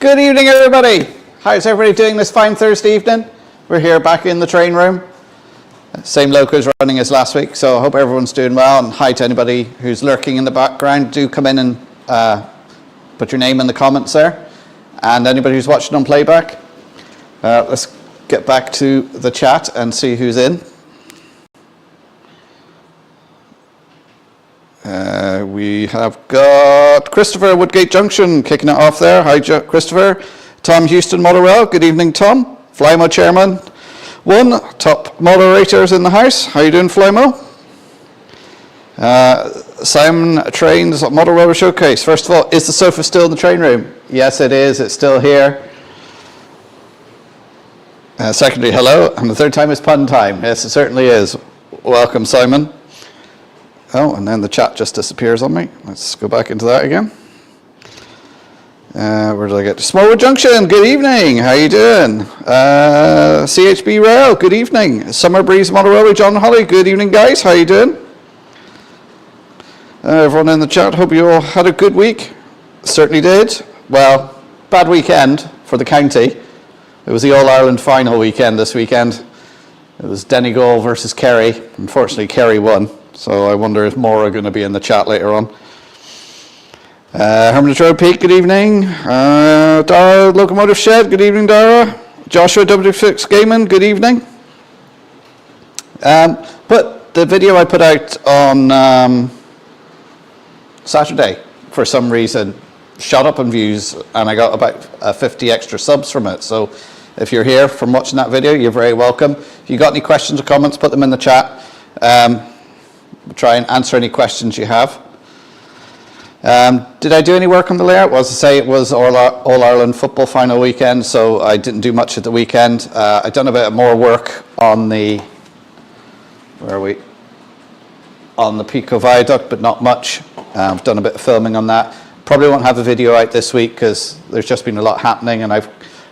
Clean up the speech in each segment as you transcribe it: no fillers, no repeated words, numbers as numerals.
Good evening, everybody. How's everybody doing this fine Thursday evening? We're here back in the train room. Same locos running as last week, so I hope everyone's doing well. And hi to anybody who's lurking in the background. Do come in and put your name in the comments there. And anybody who's watching on playback, let's get back to the chat and see who's in. We have got Christopher, Woodgate Junction, kicking it off there. Hi, Christopher. Tom Houston, Motherwell. Good evening, Tom. Flymo Chairman 1, top moderators in the house. How you doing, Flymo? Simon Trains, Motherwell Showcase. First of all, is the sofa still in the train room? Yes, it is. It's still here. Secondly, hello. And the third time is pun time. Yes, it certainly is. Welcome, Simon. Oh, and then the chat just disappears on me. Let's go back into that again. Where did I get to? Smallwood Junction, good evening. How you doing? CHB Rail, good evening. Summer Breeze Motherwell, John Holly, good evening, guys. How you doing? Everyone in the chat, hope you all had a good week. Certainly did. Well, bad weekend for the county. It was the All-Ireland final weekend this weekend. It was Donegal versus Kerry. Unfortunately, Kerry won. So I wonder if more are going to be in the chat later on. Hermitage Road Peak, good evening. Dara Locomotive Shed, good evening, Dara. Joshua W6 Gaming, good evening. But the video I put out on Saturday, for some reason, shot up in views, and I got about 50 extra subs from it. So if you're here from watching that video, you're very welcome. If you got any questions or comments, put them in the chat. We'll try and answer any questions you have. Did I do any work on the layout? Well, as I say, it was All-Ireland football final weekend, so I didn't do much at the weekend. I've done a bit more work on the, where are we? On the Pico Viaduct, but not much. I've done a bit of filming on that. Probably won't have a video out this week because there's just been a lot happening, and I've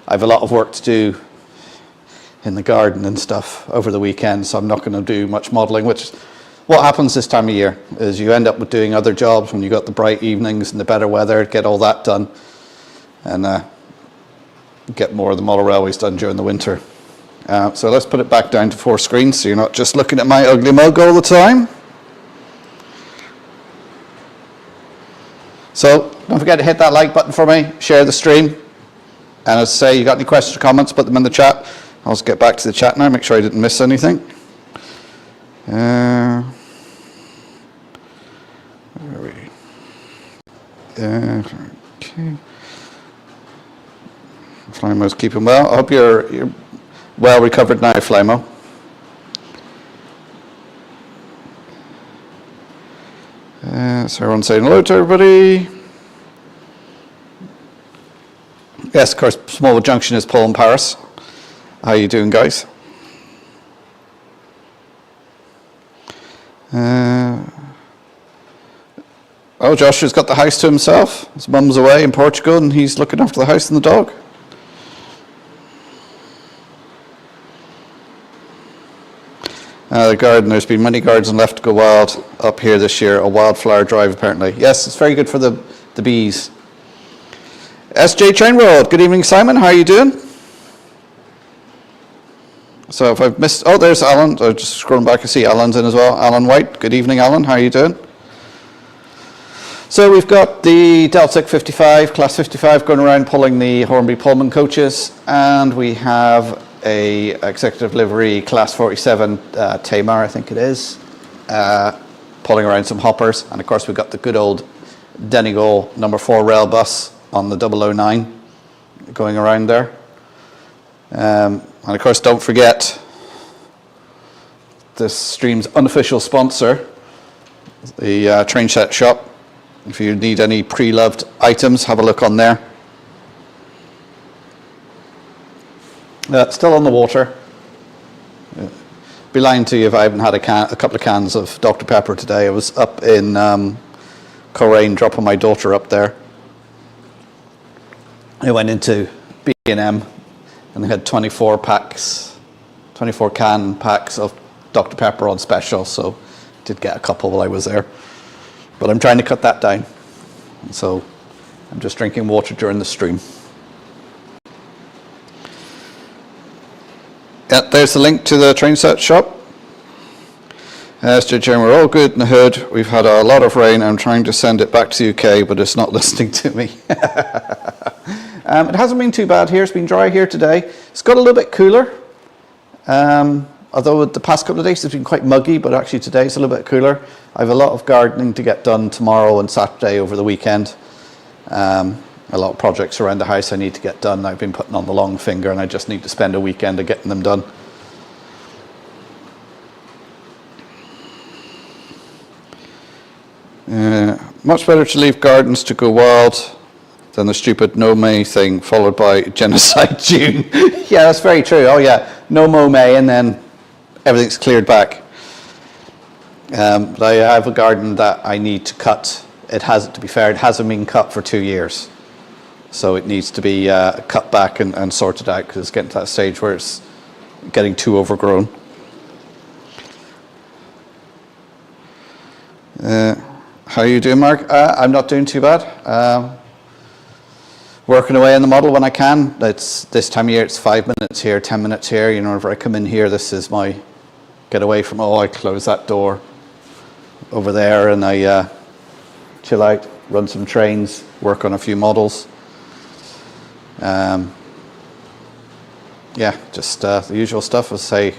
a lot of work to do in the garden and stuff over the weekend, so I'm not going to do much modelling, which what happens this time of year is you end up with doing other jobs when you got the bright evenings and the better weather, get all that done, and get more of the model railways done during the winter. So let's put it back down to 4 screens so you're not just looking at my ugly mug all the time. So don't forget to hit that like button for me, share the stream, and as I say, you got any questions or comments, put them in the chat. I'll just get back to the chat now, make sure I didn't miss anything. Where are we? Okay. Flymo's keeping well. I hope you're well recovered now, Flymo. So everyone's saying hello to everybody. Yes, of course, Smallwood Junction is Paul in Paris. How are you doing, guys? Oh, Joshua's got the house to himself. His mum's away in Portugal and he's looking after the house and the dog. The garden, there's been many gardens left to go wild up here this year. A wildflower drive, apparently. Yes, it's very good for the bees. SJ TrainWorld, good evening, Simon. How are you doing? So if I've missed, oh, there's Alan. I'm just scrolling back, I see Alan's in as well. Alan White, good evening, Alan. How are you doing? So we've got the Deltic 55, Class 55, going around pulling the Hornby Pullman coaches, and we have a executive livery Class 47 Tamar, I think it is, pulling around some hoppers, and of course we've got the good old Donegal number 4 rail bus on the 009 going around there. And of course, don't forget this stream's unofficial sponsor, the Train Set Shop. If you need any pre-loved items, have a look on there. Still on the water. Be lying to you if I haven't had a couple of cans of Dr. Pepper today. I was up in Coleraine dropping my daughter up there. I went into B&M and they had 24 can packs of Dr. Pepper on special, so did get a couple while I was there. But I'm trying to cut that down. So I'm just drinking water during the stream. Yeah, there's the link to the train set shop. Mr. Jim, we're all good in the hood. We've had a lot of rain. I'm trying to send it back to the UK, but it's not listening to me. It hasn't been too bad here. It's been dry here today. It's got a little bit cooler. Although the past couple of days it's been quite muggy, but actually today it's a little bit cooler. I have a lot of gardening to get done tomorrow and Saturday over the weekend. A lot of projects around the house I need to get done. I've been putting on the long finger and I just need to spend a weekend of getting them done. Much better to leave gardens to go wild than the stupid no May thing followed by genocide June. Yeah, that's very true. Oh yeah, no mow May and then everything's cleared back. But I have a garden that I need to cut. It has, to be fair, it hasn't been cut for 2 years. So it needs to be cut back and sorted out because it's getting to that stage where it's getting too overgrown. How are you doing, Mark? I'm not doing too bad. Working away on the model when I can. It's this time of year, it's 5 minutes here, 10 minutes here. You know, whenever I come in here, this is my get away from, I close that door over there and I chill out, run some trains, work on a few models. Yeah, just the usual stuff. I'll say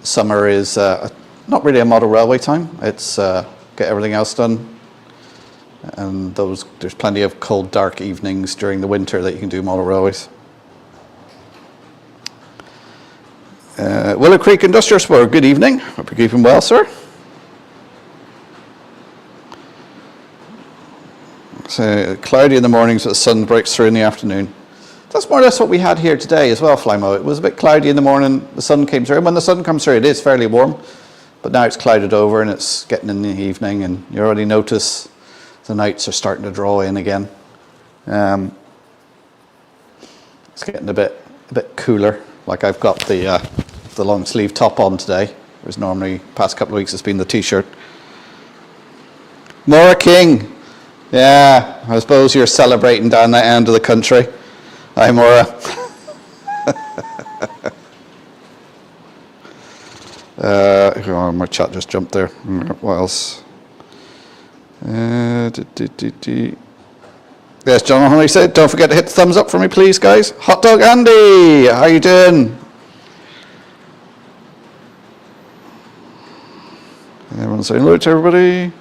summer is not really a model railway time. It's get everything else done. And there's plenty of cold, dark evenings during the winter that you can do model railways. Willow Creek Industrial Sport, good evening. Hope you're keeping well, sir. So cloudy in the mornings, but the sun breaks through in the afternoon. That's more or less what we had here today as well, Flymo. It was a bit cloudy in the morning, the sun came through. And when the sun comes through, it is fairly warm. But now it's clouded over and it's getting in the evening, and you already notice the nights are starting to draw in again. It's getting a bit cooler. Like I've got the long sleeve top on today. Whereas normally past couple of weeks it's been the t-shirt. Maura King. Yeah, I suppose you're celebrating down that end of the country. Hi, Maura. My chat just jumped there. What else? Yes, John Honey said, don't forget to hit the thumbs up for me, please, guys. Hot Dog Andy, how you doing? Everyone saying hello to everybody.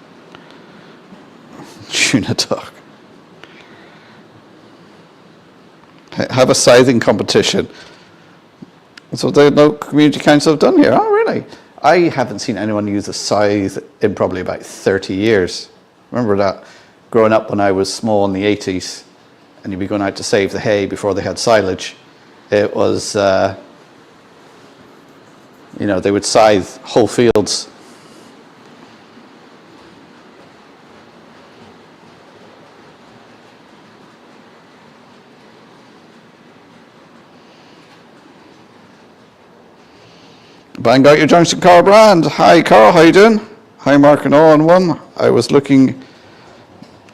Tuna dog. Have a scything competition. That's what the local community council have done here. Oh, really? I haven't seen anyone use a scythe in probably about 30 years. Remember that growing up when I was small in the 80s and you'd be going out to save the hay before they had silage. It was, you know, they would scythe whole fields. Bang out your junction, Carl Brand. Hi, Carl, how you doing? Hi, Mark and all in one. I was looking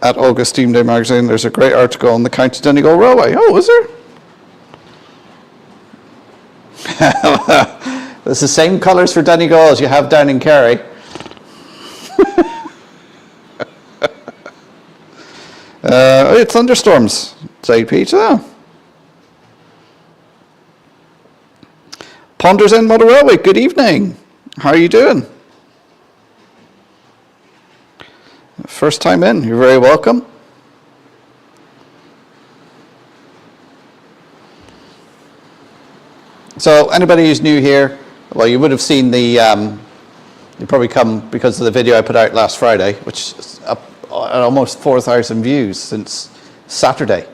at August Steam Day magazine. There's a great article on the County Donegal Railway. Oh, is there? It's the same colours for Donegal as you have down in Kerry. It's thunderstorms. Say Peter. Ponders End Model Railway, good evening. How are you doing? First time in, you're very welcome. So anybody who's new here, well, you would have seen the, you probably come because of the video I put out last Friday, which is up at almost 4,000 views since Saturday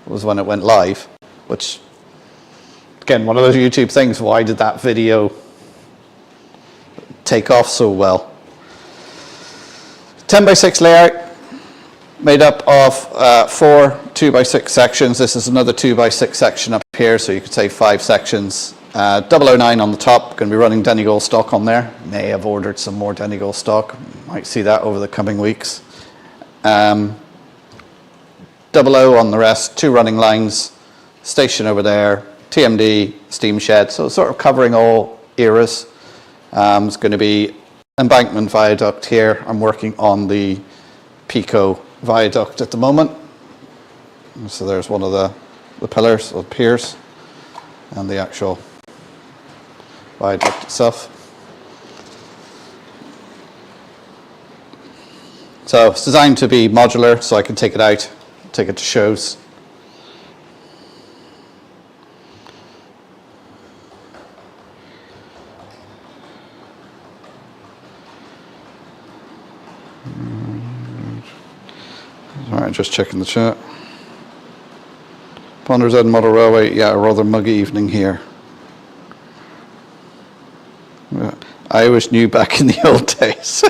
was when it went live, which, again, one of those YouTube things, why did that video take off so well? 10x6 layout, made up of 4 2x6 sections. This is another 2x6 section up here, so you could say 5 sections. 009 on the top, going to be running Donegal stock on there. May have ordered some more Donegal stock. Might see that over the coming weeks. 00 on the rest, 2 running lines, station over there, TMD, steam shed, so sort of covering all eras. It's going to be embankment viaduct here. I'm working on the Pico viaduct at the moment. So there's one of the pillars or piers and the actual viaduct itself. So it's designed to be modular, so I can take it out, take it to shows. All right, just checking the chat. Ponders End Model Railway, yeah, a rather muggy evening here. I always knew back in the old days.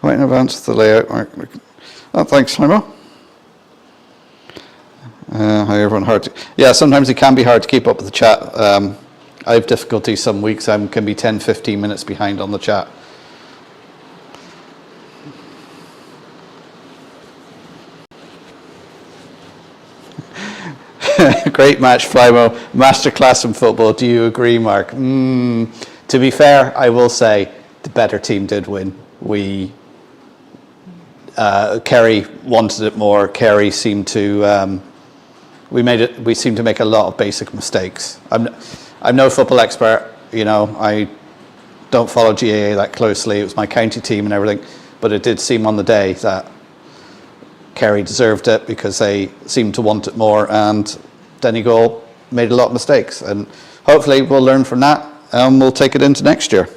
Right in advance of the layout, Mark. Oh, thanks, Slimo. Hi, everyone. Yeah, sometimes it can be hard to keep up with the chat. I have difficulty some weeks. I can be 10, 15 minutes behind on the chat. Great match, Flymo. Masterclass in football. Do you agree, Mark? To be fair, I will say the better team did win. Kerry wanted it more. Kerry seemed to we seemed to make a lot of basic mistakes. I'm no football expert, you know. I don't follow GAA that closely. It was my county team and everything, but it did seem on the day that Kerry deserved it because they seemed to want it more, and Donegal made a lot of mistakes. And hopefully we'll learn from that and we'll take it into next year.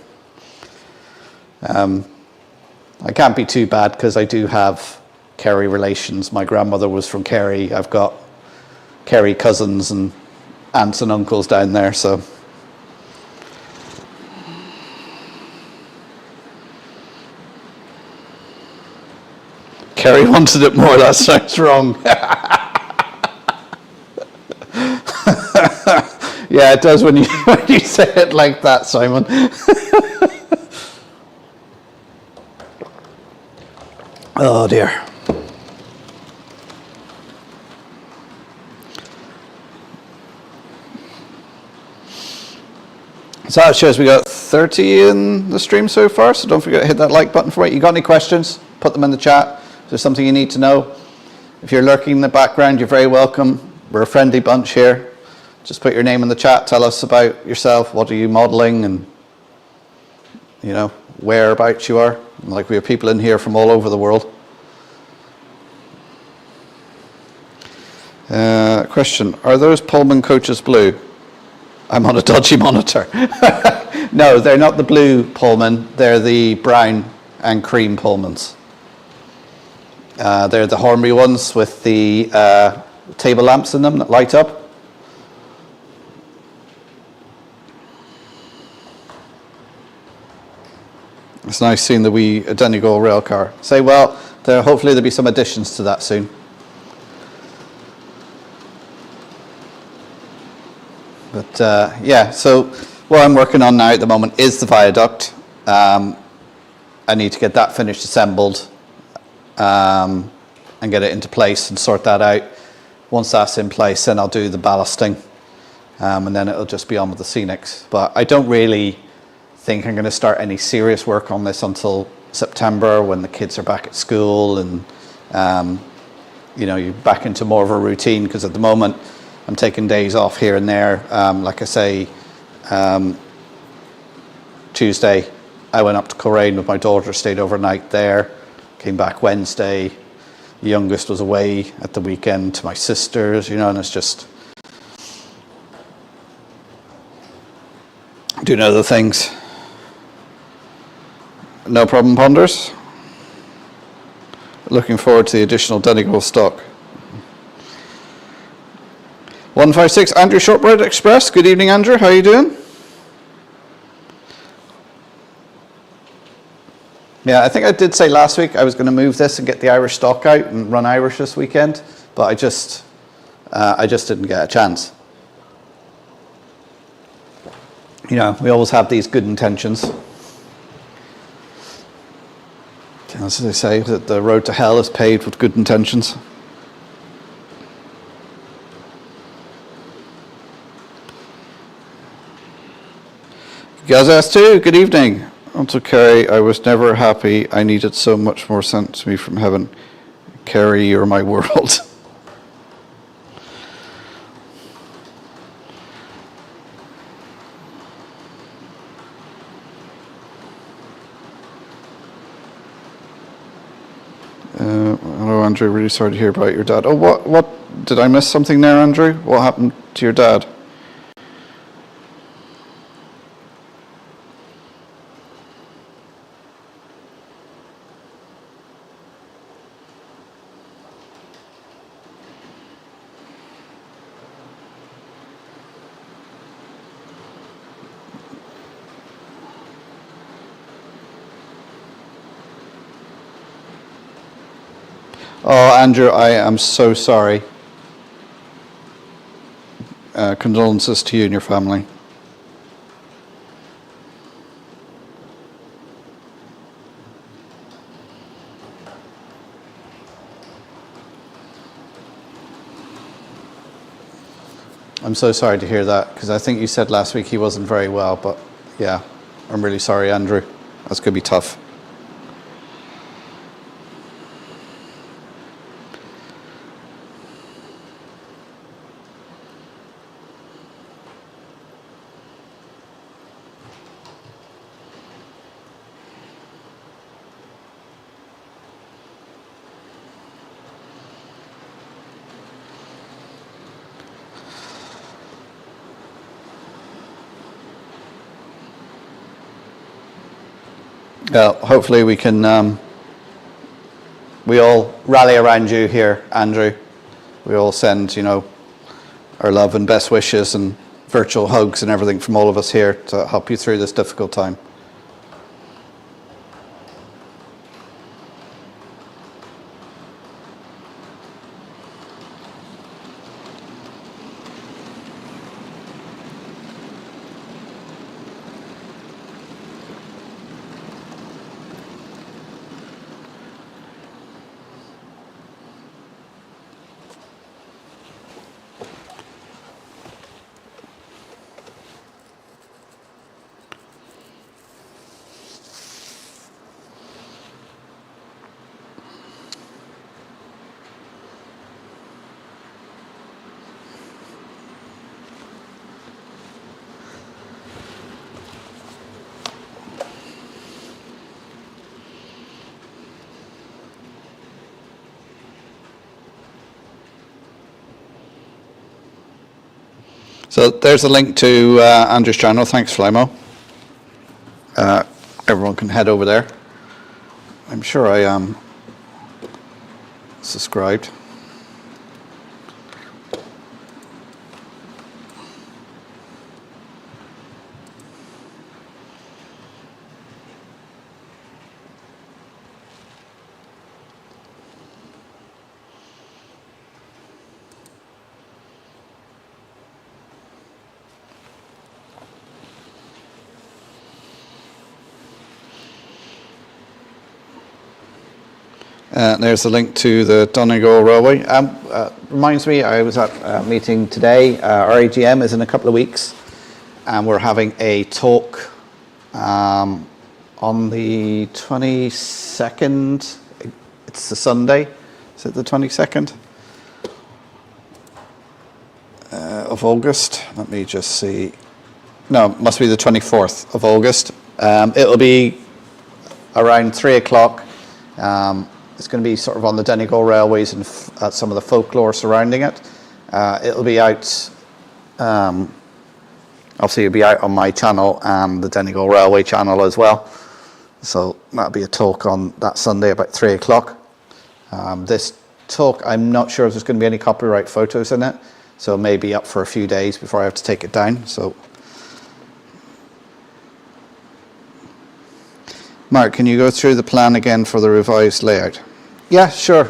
I can't be too bad because I do have Kerry relations. My grandmother was from Kerry. I've got Kerry cousins and aunts and uncles down there, so. Kerry wanted it more, that sounds wrong. Yeah, it does when you say it like that, Simon. Oh dear. So that shows we got 30 in the stream so far, so don't forget to hit that like button for it. You got any questions? Put them in the chat. If there's something you need to know. If you're lurking in the background, you're very welcome. We're a friendly bunch here. Just put your name in the chat. Tell us about yourself. What are you modeling, and you know whereabouts you are. Like, we have people in here from all over the world. Question: are those Pullman coaches blue? I'm on a dodgy monitor. No, they're not the blue Pullman. They're the brown and cream Pullmans. They're the Hornby ones with the table lamps in them that light up. It's nice seeing the wee Donegal rail car. Say, well, hopefully there'll be some additions to that soon. But yeah, so what I'm working on now at the moment is the viaduct. I need to get that finished, assembled, and get it into place and sort that out. Once that's in place, then I'll do the ballasting, and then it'll just be on with the scenics. But I don't really think I'm going to start any serious work on this until September, when the kids are back at school and you know, you're back into more of a routine, because at the moment I'm taking days off here and there. Like I say, Tuesday I went up to Coleraine with my daughter, stayed overnight there, came back Wednesday. The youngest was away at the weekend to my sister's, you know, and it's just doing other things. No problem, Ponders. Looking forward to the additional Donegal stock. 156, Andrew Shortbread Express. Good evening, Andrew. How are you doing? Yeah, I think I did say last week I was going to move this and get the Irish stock out and run Irish this weekend, but I just didn't get a chance. You know, we always have these good intentions. As they say, that the road to hell is paved with good intentions. Gazas too, good evening. Uncle Kerry, I was never happy. I needed so much more sent to me from heaven. Kerry, you're my world. Hello, Andrew. Really sorry to hear about your dad. Oh, what? Did I miss something there, Andrew? What happened to your dad? Oh, Andrew, I am so sorry. Condolences to you and your family. I'm so sorry to hear that, because I think you said last week he wasn't very well, but yeah, I'm really sorry, Andrew. That's going to be tough. Hopefully we can, we all rally around you here, Andrew. We all send, our love and best wishes and virtual hugs and everything from all of us here to help you through this difficult time. So there's a link to Andrew's channel. Thanks, Flymo. Everyone can head over there. I'm sure I am subscribed. There's a link to the Donegal Railway. Reminds me, I was at a meeting today. Our AGM is in a couple of weeks, and we're having a talk on the 22nd. It's a Sunday. Is it the 22nd of August? Let me just see. No, it must be the 24th of August. It'll be around 3 o'clock. It's going to be sort of on the Donegal Railways and some of the folklore surrounding it. It'll be out, obviously it'll be out on my channel and the Donegal Railway channel as well. So that'll be a talk on that Sunday about 3 o'clock. This talk, I'm not sure if there's going to be any copyright photos in it, so it may be up for a few days before I have to take it down. So, Mark, can you go through the plan again for the revised layout? Yeah, sure.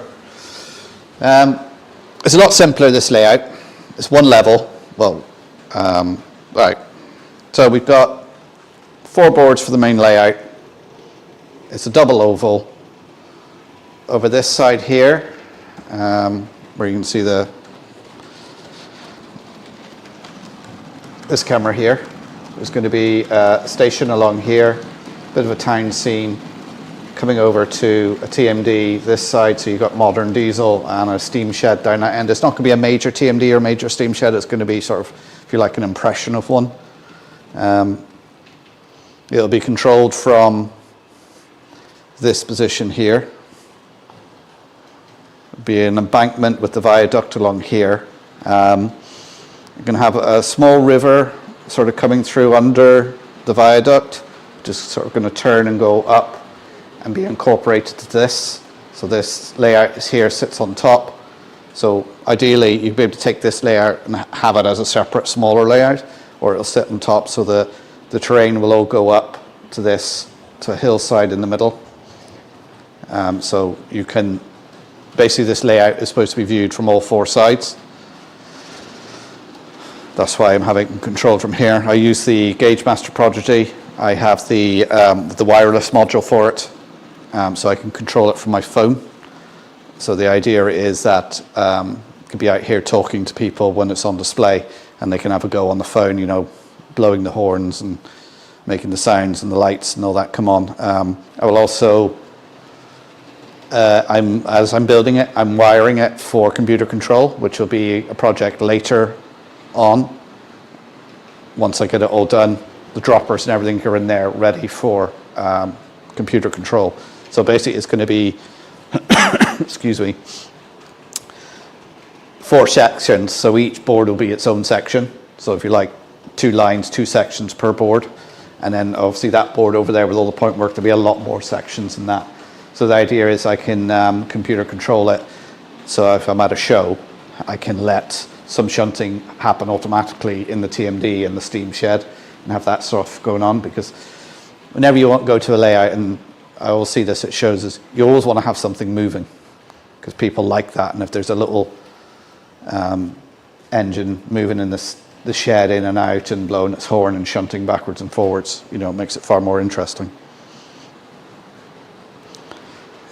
It's a lot simpler, this layout. It's one level. Well, right. So we've got 4 boards for the main layout. It's a double oval. Over this side here, where you can see this camera here. There's going to be a station along here, bit of a town scene, coming over to a TMD this side, so you've got modern diesel and a steam shed down that end. It's not going to be a major TMD or major steam shed, it's going to be sort of, if you like, an impression of one. It'll be controlled from this position here. It'll be an embankment with the viaduct along here. You're going to have a small river sort of coming through under the viaduct, just sort of going to turn and go up and be incorporated to this. So this layout is here, sits on top. So ideally you'd be able to take this layout and have it as a separate smaller layout, or it'll sit on top so the terrain will all go up to this, to a hillside in the middle. So you can, basically this layout is supposed to be viewed from all four sides. That's why I'm having control from here. I use the Gauge Master Prodigy. I have the wireless module for it, so I can control it from my phone. So the idea is that I can be out here talking to people when it's on display, and they can have a go on the phone, you know, blowing the horns and making the sounds and the lights and all that come on. I will also, as I'm building it, I'm wiring it for computer control, which will be a project later on. Once I get it all done, the droppers and everything are in there ready for computer control. So basically it's going to be, excuse me, 4 sections. So each board will be its own section. So if you like, 2 lines, 2 sections per board. And then obviously that board over there with all the point work, there'll be a lot more sections than that. So the idea is I can computer control it. So if I'm at a show, I can let some shunting happen automatically in the TMD and the steam shed and have that stuff going on, because whenever you want to go to a layout, and I will see this at shows, is you always want to have something moving because people like that. And if there's a little engine moving in the shed in and out and blowing its horn and shunting backwards and forwards, you know, it makes it far more interesting.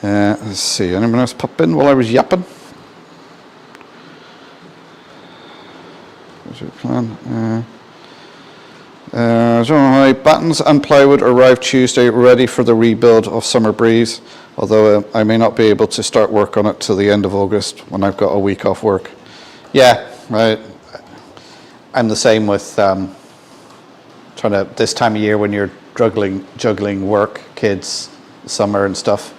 Let's see, anyone else pop in while I was yapping? What's your plan? Battens and plywood arrived Tuesday, ready for the rebuild of Summer Breeze, although I may not be able to start work on it till the end of August when I've got a week off work. Yeah, right. I'm the same with trying to, this time of year when you're juggling work, kids, summer and stuff.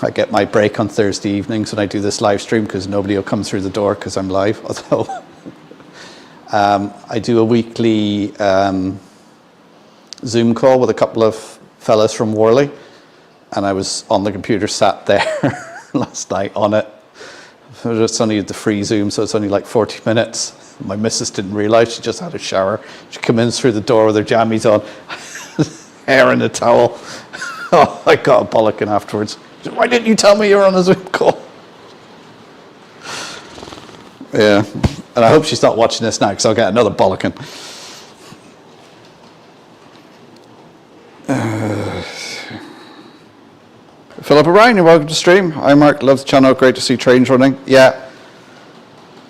I get my break on Thursday evenings when I do this live stream because nobody will come through the door because I'm live. Although I do a weekly Zoom call with a couple of fellas from Worley, and I was on the computer sat there last night on it. It's only the free Zoom, so it's only like 40 minutes. My missus didn't realise, she just had a shower. She came in through the door with her jammies on, hair in a towel. Oh, I got a bollocking afterwards. She said, "Why didn't you tell me you were on a Zoom call?" Yeah, and I hope she's not watching this now because I'll get another bollocking. Philip O'Brien, you're welcome to stream. Hi Mark, love the channel, great to see trains running. Yeah,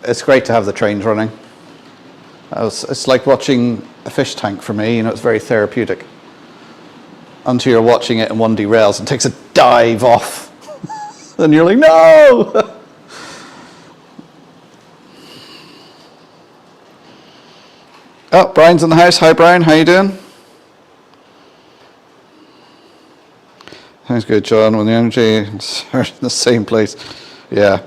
it's great to have the trains running. It's like watching a fish tank for me, you know, it's very therapeutic. Until you're watching it and one derails and takes a dive off. And you're like, no! Oh, Brian's in the house. Hi Brian, how you doing? Sounds good, John. When the energy is in the same place. Yeah.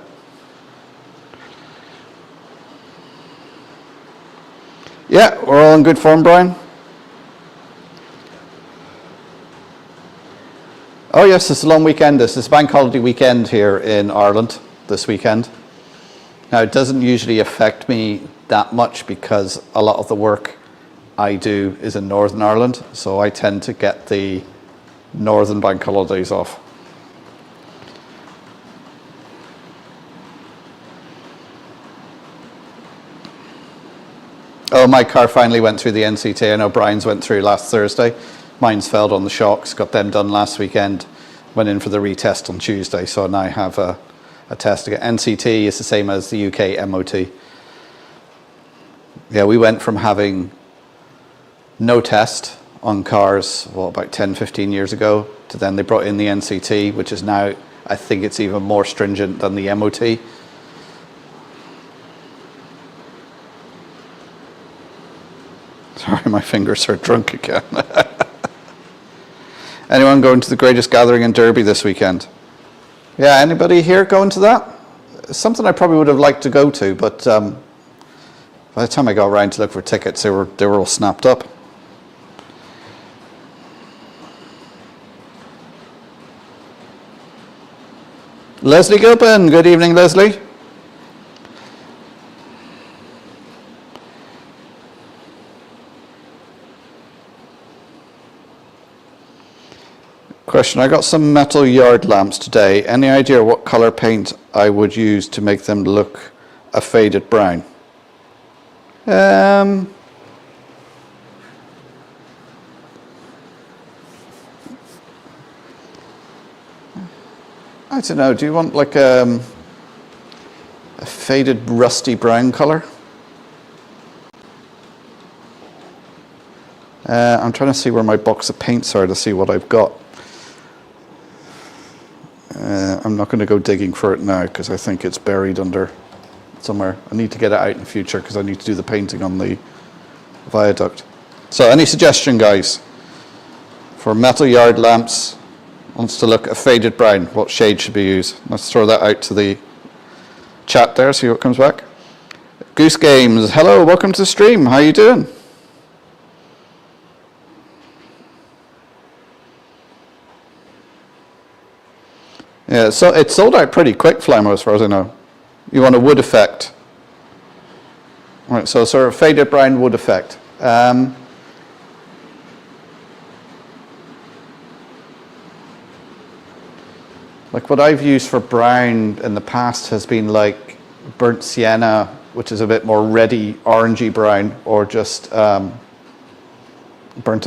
Yeah, we're all in good form, Brian. Oh yes, it's a long weekend. This is bank holiday weekend here in Ireland this weekend. Now it doesn't usually affect me that much because a lot of the work I do is in Northern Ireland, so I tend to get the Northern bank holidays off. Oh, my car finally went through the NCT. I know Brian's went through last Thursday. Mine's failed on the shocks, got them done last weekend, went in for the retest on Tuesday, so now I have a test to get. NCT is the same as the UK MOT. Yeah, we went from having no test on cars, about 10, 15 years ago, to then they brought in the NCT, which is now, I think it's even more stringent than the MOT. Sorry, my fingers are drunk again. Anyone going to the greatest gathering in Derby this weekend? Yeah, anybody here going to that? It's something I probably would have liked to go to, but by the time I got around to look for tickets, they were all snapped up. Leslie Gilpin, good evening, Leslie. Question, I got some metal yard lamps today. Any idea what colour paint I would use to make them look a faded brown? I don't know, do you want like a faded rusty brown colour? I'm trying to see where my box of paints are to see what I've got. I'm not going to go digging for it now because I think it's buried under somewhere. I need to get it out in the future because I need to do the painting on the viaduct. So any suggestion, guys, for metal yard lamps? Wants to look a faded brown. What shade should be used? Let's throw that out to the chat there, see what comes back. Goose Games, hello, welcome to the stream. How you doing? Yeah, so it sold out pretty quick, Flymo, as far as I know. You want a wood effect. Right, so sort of faded brown wood effect. Like what I've used for brown in the past has been like burnt sienna, which is a bit more reddy, orangey brown, or just burnt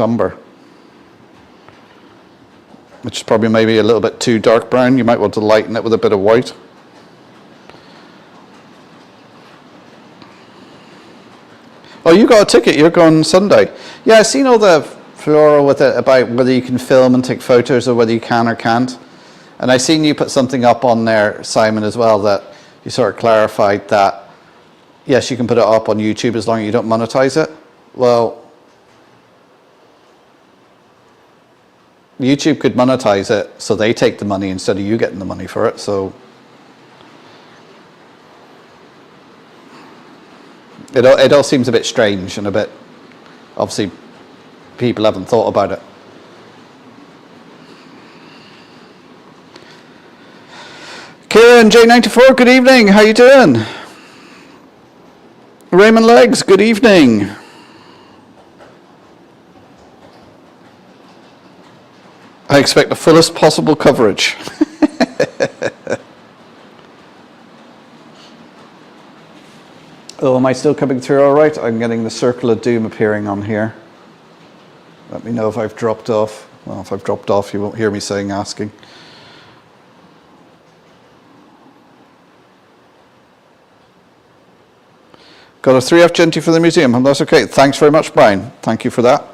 umber, which is probably maybe a little bit too dark brown. You might want to lighten it with a bit of white. Oh, you got a ticket, you're going Sunday. Yeah, I've seen all the furore with it about whether you can film and take photos or whether you can or can't. And I've seen you put something up on there, Simon, as well, that you sort of clarified that, yes, you can put it up on YouTube as long as you don't monetize it. Well, YouTube could monetize it so they take the money instead of you getting the money for it. So it all seems a bit strange and a bit, obviously people haven't thought about it. Kieran J94, good evening, how you doing? Raymond Legs, good evening. I expect the fullest possible coverage. Oh, am I still coming through all right? I'm getting the circle of doom appearing on here. Let me know if I've dropped off. Well, if I've dropped off, you won't hear me asking. Got a 3F Genty for the museum, and that's okay. Thanks very much, Brian. Thank you for that.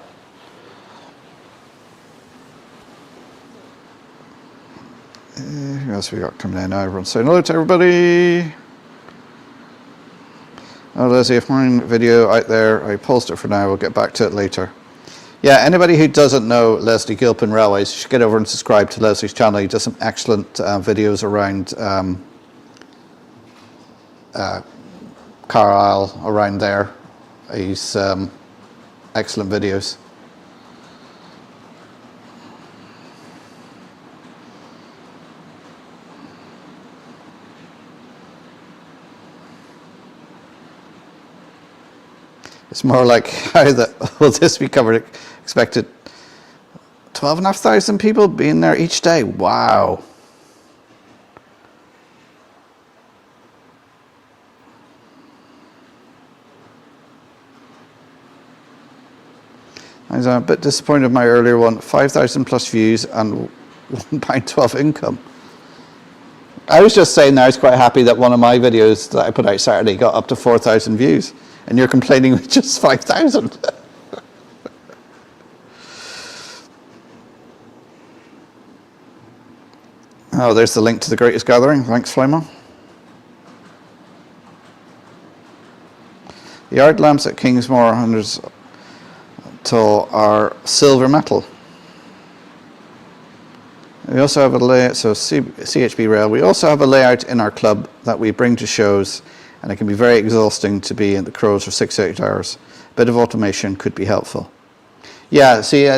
Who else have we got coming in now? Everyone's saying hello to everybody. Oh, Leslie, if mine video out there, I paused it for now. We'll get back to it later. Yeah, anybody who doesn't know Leslie Gilpin Railways, you should get over and subscribe to Leslie's channel. He does some excellent videos around Carlisle, around there. He's excellent videos. It's more like how will this be covered? Expected 12,500 people being there each day. Wow. I was a bit disappointed with my earlier one. 5,000 plus views and £1.12 income. I was just saying that I was quite happy that one of my videos that I put out Saturday got up to 4,000 views. And you're complaining with just 5,000. Oh, there's the link to the greatest gathering. Thanks, Flymo. The yard lamps at Kingsmore 100s tall are silver metal. We also have a layout, so CHB Rail, we also have a layout in our club that we bring to shows, and it can be very exhausting to be in the Crows for 6 to 8 hours. A bit of automation could be helpful. Yeah, see,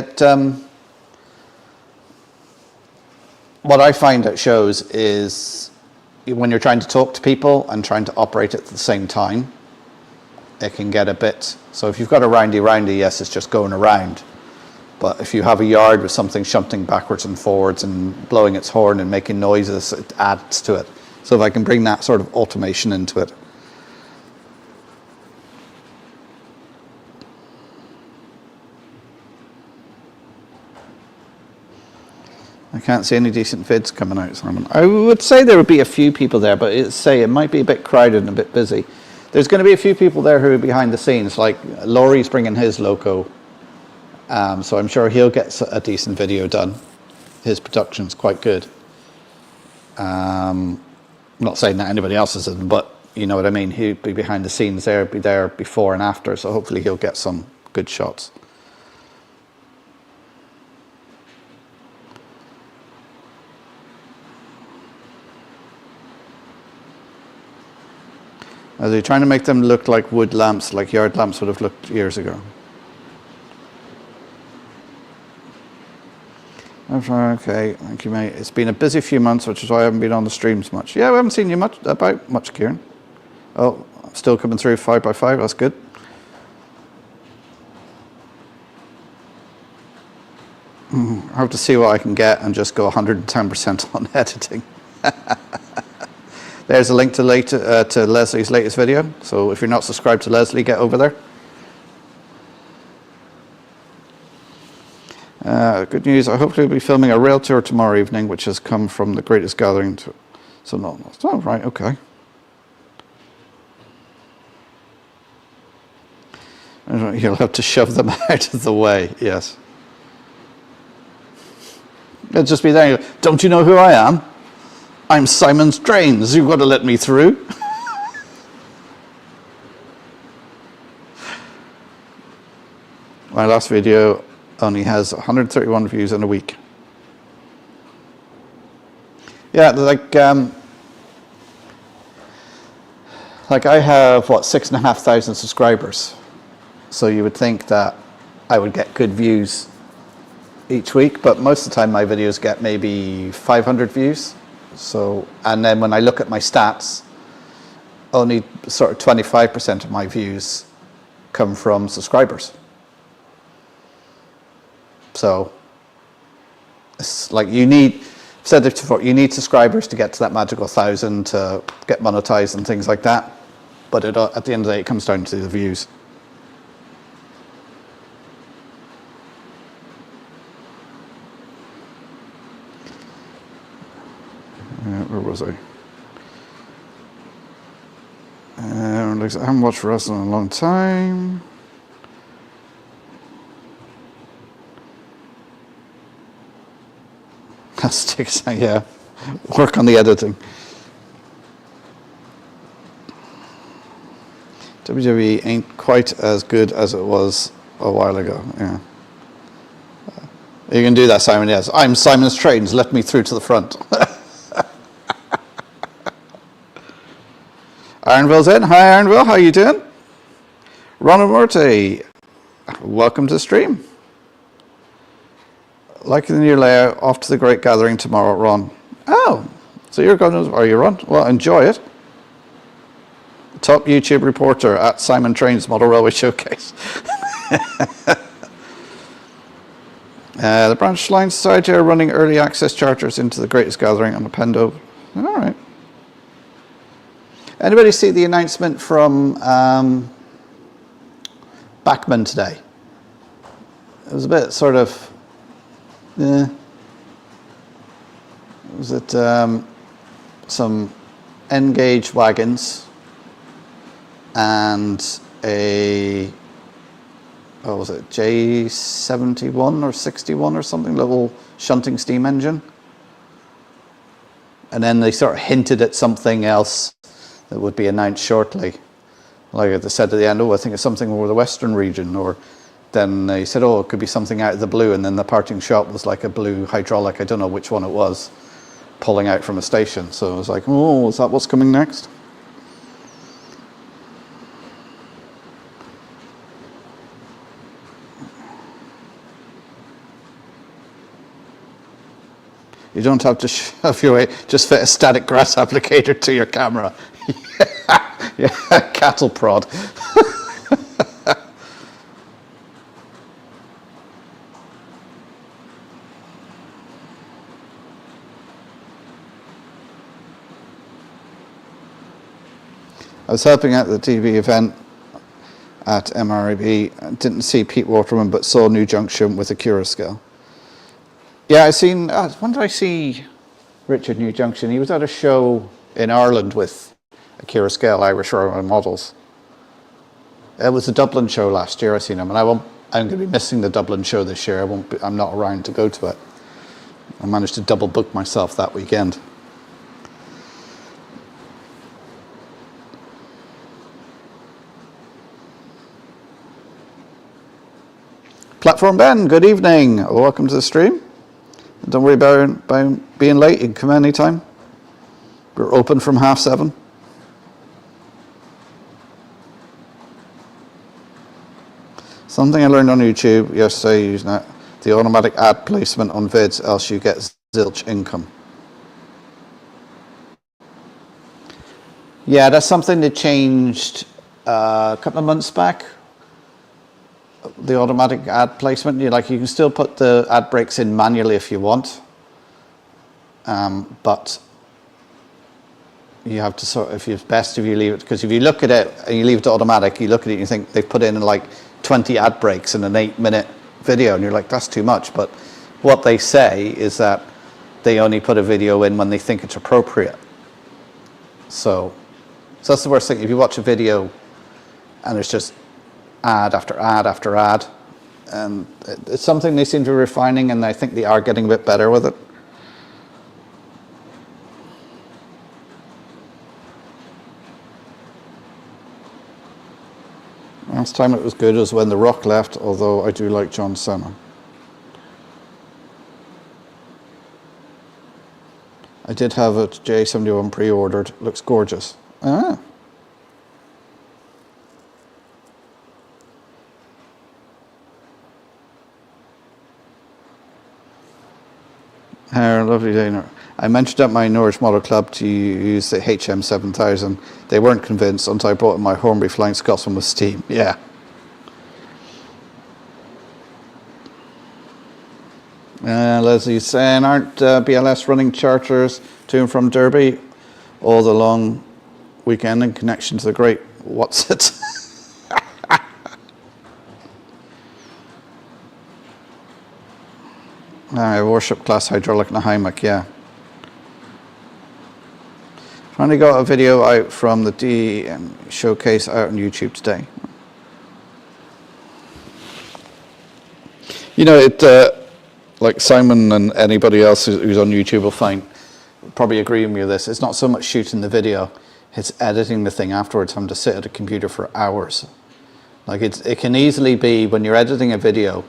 what I find at shows is when you're trying to talk to people and trying to operate at the same time, it can get a bit, so if you've got a roundy, yes, it's just going around. But if you have a yard with something shunting backwards and forwards and blowing its horn and making noises, it adds to it. So if I can bring that sort of automation into it. I can't see any decent vids coming out, Simon. I would say there would be a few people there, but it might be a bit crowded and a bit busy. There's going to be a few people there who are behind the scenes, like Laurie's bringing his loco. So I'm sure he'll get a decent video done. His production's quite good. I'm not saying that anybody else isn't, but you know what I mean. He'll be behind the scenes there, be there before and after, so hopefully he'll get some good shots. Are they trying to make them look like wood lamps, like yard lamps would have looked years ago? Okay, thank you, mate. It's been a busy few months, which is why I haven't been on the streams much. Yeah, we haven't seen you much, Kieran. Oh, still coming through 5x5, that's good. I have to see what I can get and just go 110% on editing. There's a link to Leslie's latest video, so if you're not subscribed to Leslie, get over there. Good news, I hopefully will be filming a rail tour tomorrow evening, which has come from the greatest gathering. So no, oh, right, okay. You'll have to shove them out of the way, yes. It'll just be there, don't you know who I am? I'm Simon's Trains, you've got to let me through. My last video only has 131 views in a week. Yeah, like I have, what, 6,500 subscribers. So you would think that I would get good views each week, but most of the time my videos get maybe 500 views. So, and then when I look at my stats, only sort of 25% of my views come from subscribers. So it's like you need, I've said it before, you need subscribers to get to that magical 1,000 to get monetized and things like that. But at the end of the day, it comes down to the views. Where was I? I haven't watched wrestling in a long time. Yeah, work on the editing. WWE ain't quite as good as it was a while ago. Yeah, you can do that, Simon. Yes, I'm Simon's Trains. Let me through to the front. Ironville's in. Hi, Ironville. How you doing? Ronald Morty, welcome to the stream. Like the new layout, off to the great gathering tomorrow, Ron. Oh, so you're going to, are you, Ron? Well, enjoy it. Top YouTube reporter at Simon Trains Model Railway Showcase. The Branch Line Society are running early access charters into the greatest gathering on the Pendo. All right. Anybody see the announcement from Bachmann today? It was a bit sort of, was it some N-gauge wagons and a, what was it, J71 or 61 or something, little shunting steam engine. and then they sort of hinted at something else that would be announced shortly. Like they said at the end, oh, I think it's something over the Western region, or then they said, oh, it could be something out of the blue, and then the parting shot was like a blue hydraulic, I don't know which one it was, pulling out from a station. So I was like, oh, is that what's coming next? You don't have to shove your way, just fit a static grass applicator to your camera. Yeah, cattle prod. I was helping at the TV event at MRAB. I didn't see Pete Waterman, but saw New Junction with a Cura scale. Yeah, I seen. When did I see Richard New Junction? He was at a show in Ireland with a Cura scale Irish Railway models. It was the Dublin show last year. I seen him, and I'm going to be missing the Dublin show this year. I'm not around to go to it. I managed to double book myself that weekend. Platform Ben, good evening. Welcome to the stream. Don't worry about being late. You can come anytime. We're open from 7:30. Something I learned on YouTube yesterday using that, the automatic ad placement on vids, else you get zilch income. Yeah, that's something that changed a couple of months back. The automatic ad placement, you can still put the ad breaks in manually if you want, but you have to it's best if you leave it, because if you look at it and you leave it to automatic, you look at it and you think they've put in like 20 ad breaks in an 8-minute video, and you're like, that's too much. But what they say is that they only put a video in when they think it's appropriate. So that's the worst thing. If you watch a video and it's just ad after ad after ad, and it's something they seem to be refining, and I think they are getting a bit better with it. Last time it was good was when The Rock left, although I do like John Cena. I did have a J71 pre-ordered. Looks gorgeous. Ah. Lovely day. I mentioned at my Norwich Model Club to use the HM7000. They weren't convinced until I brought in my Hornby Flying Scotsman with steam. Yeah. Leslie's saying, aren't BLS running charters to and from Derby all the long weekend in connection to the great what's it? Worship class hydraulic and a Hymac, yeah. Finally got a video out from the DM showcase out on YouTube today. You know, like Simon and anybody else who's on YouTube will probably agree with me with this. It's not so much shooting the video, it's editing the thing afterwards, having to sit at a computer for hours. Like it can easily be, when you're editing a video,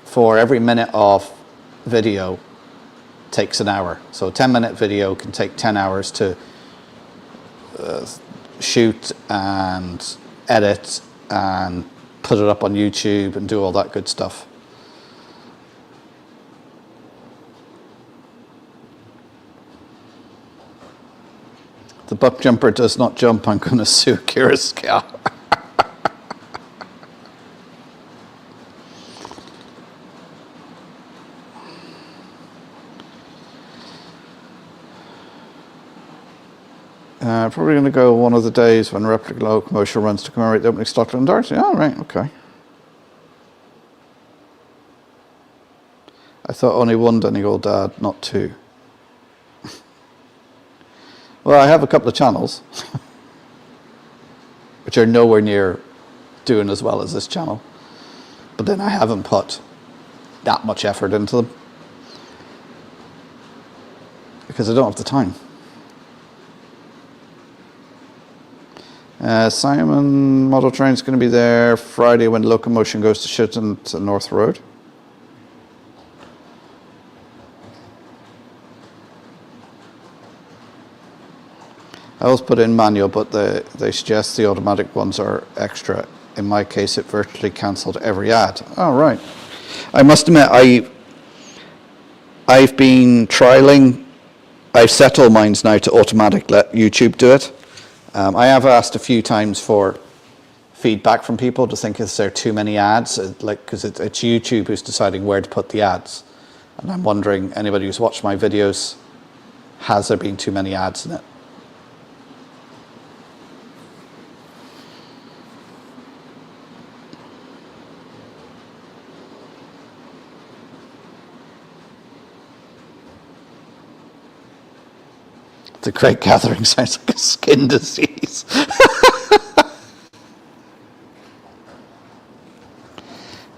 for every minute of video takes an hour. So a 10-minute video can take 10 hours to shoot and edit and put it up on YouTube and do all that good stuff. The buck jumper does not jump. I'm going to sue Cura. Probably going to go one of the days when replica locomotion runs to commemorate the opening of Scotland Darts. Oh, right, okay. I thought only one Donegal dad, not two. Well, I have a couple of channels, which are nowhere near doing as well as this channel. But then I haven't put that much effort into them. because I don't have the time. Simon Model Train's going to be there Friday when locomotion goes to Shitton to North Road. I always put in manual, but they suggest the automatic ones are extra. In my case, it virtually cancelled every ad. Oh, right. I must admit, I've been trialing. I've set all mines now to automatic, let YouTube do it. I have asked a few times for feedback from people to think, is there too many ads? Because it's YouTube who's deciding where to put the ads. And I'm wondering, anybody who's watched my videos, has there been too many ads in it? The craic gathering sounds like a skin disease. I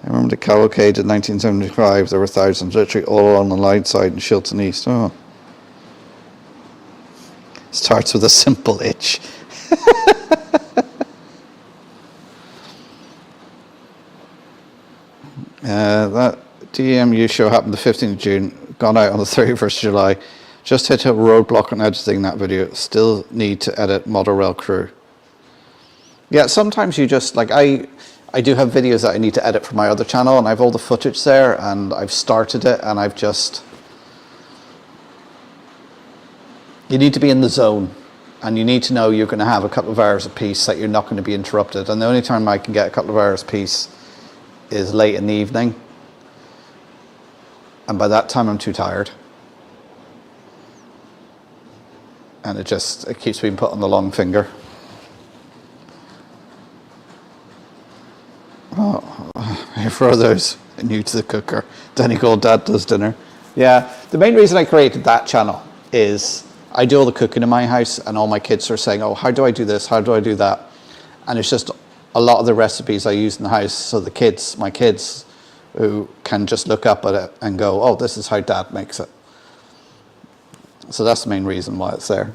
remember the cavalcade in 1975. There were thousands, literally all on the line side in Shilton East. Oh, starts with a simple itch. That DMU show happened the 15th of June. Gone out on the 31st of July. Just hit a roadblock on editing that video. Still need to edit Model Rail Crew. Yeah, sometimes you just, like, I do have videos that I need to edit for my other channel, and I have all the footage there, and I've started it, and I've just... You need to be in the zone, and you need to know you're going to have a couple of hours a piece, that you're not going to be interrupted. And the only time I can get a couple of hours a piece is late in the evening. And by that time, I'm too tired. And it keeps being put on the long finger. Oh, for those new to the cooker, Donegal Dad Does Dinner. Yeah, the main reason I created that channel is I do all the cooking in my house, and all my kids are saying, oh, how do I do this? How do I do that? And it's just a lot of the recipes I use in the house, so the kids, my kids, who can just look up at it and go, oh, this is how Dad makes it. So that's the main reason why it's there.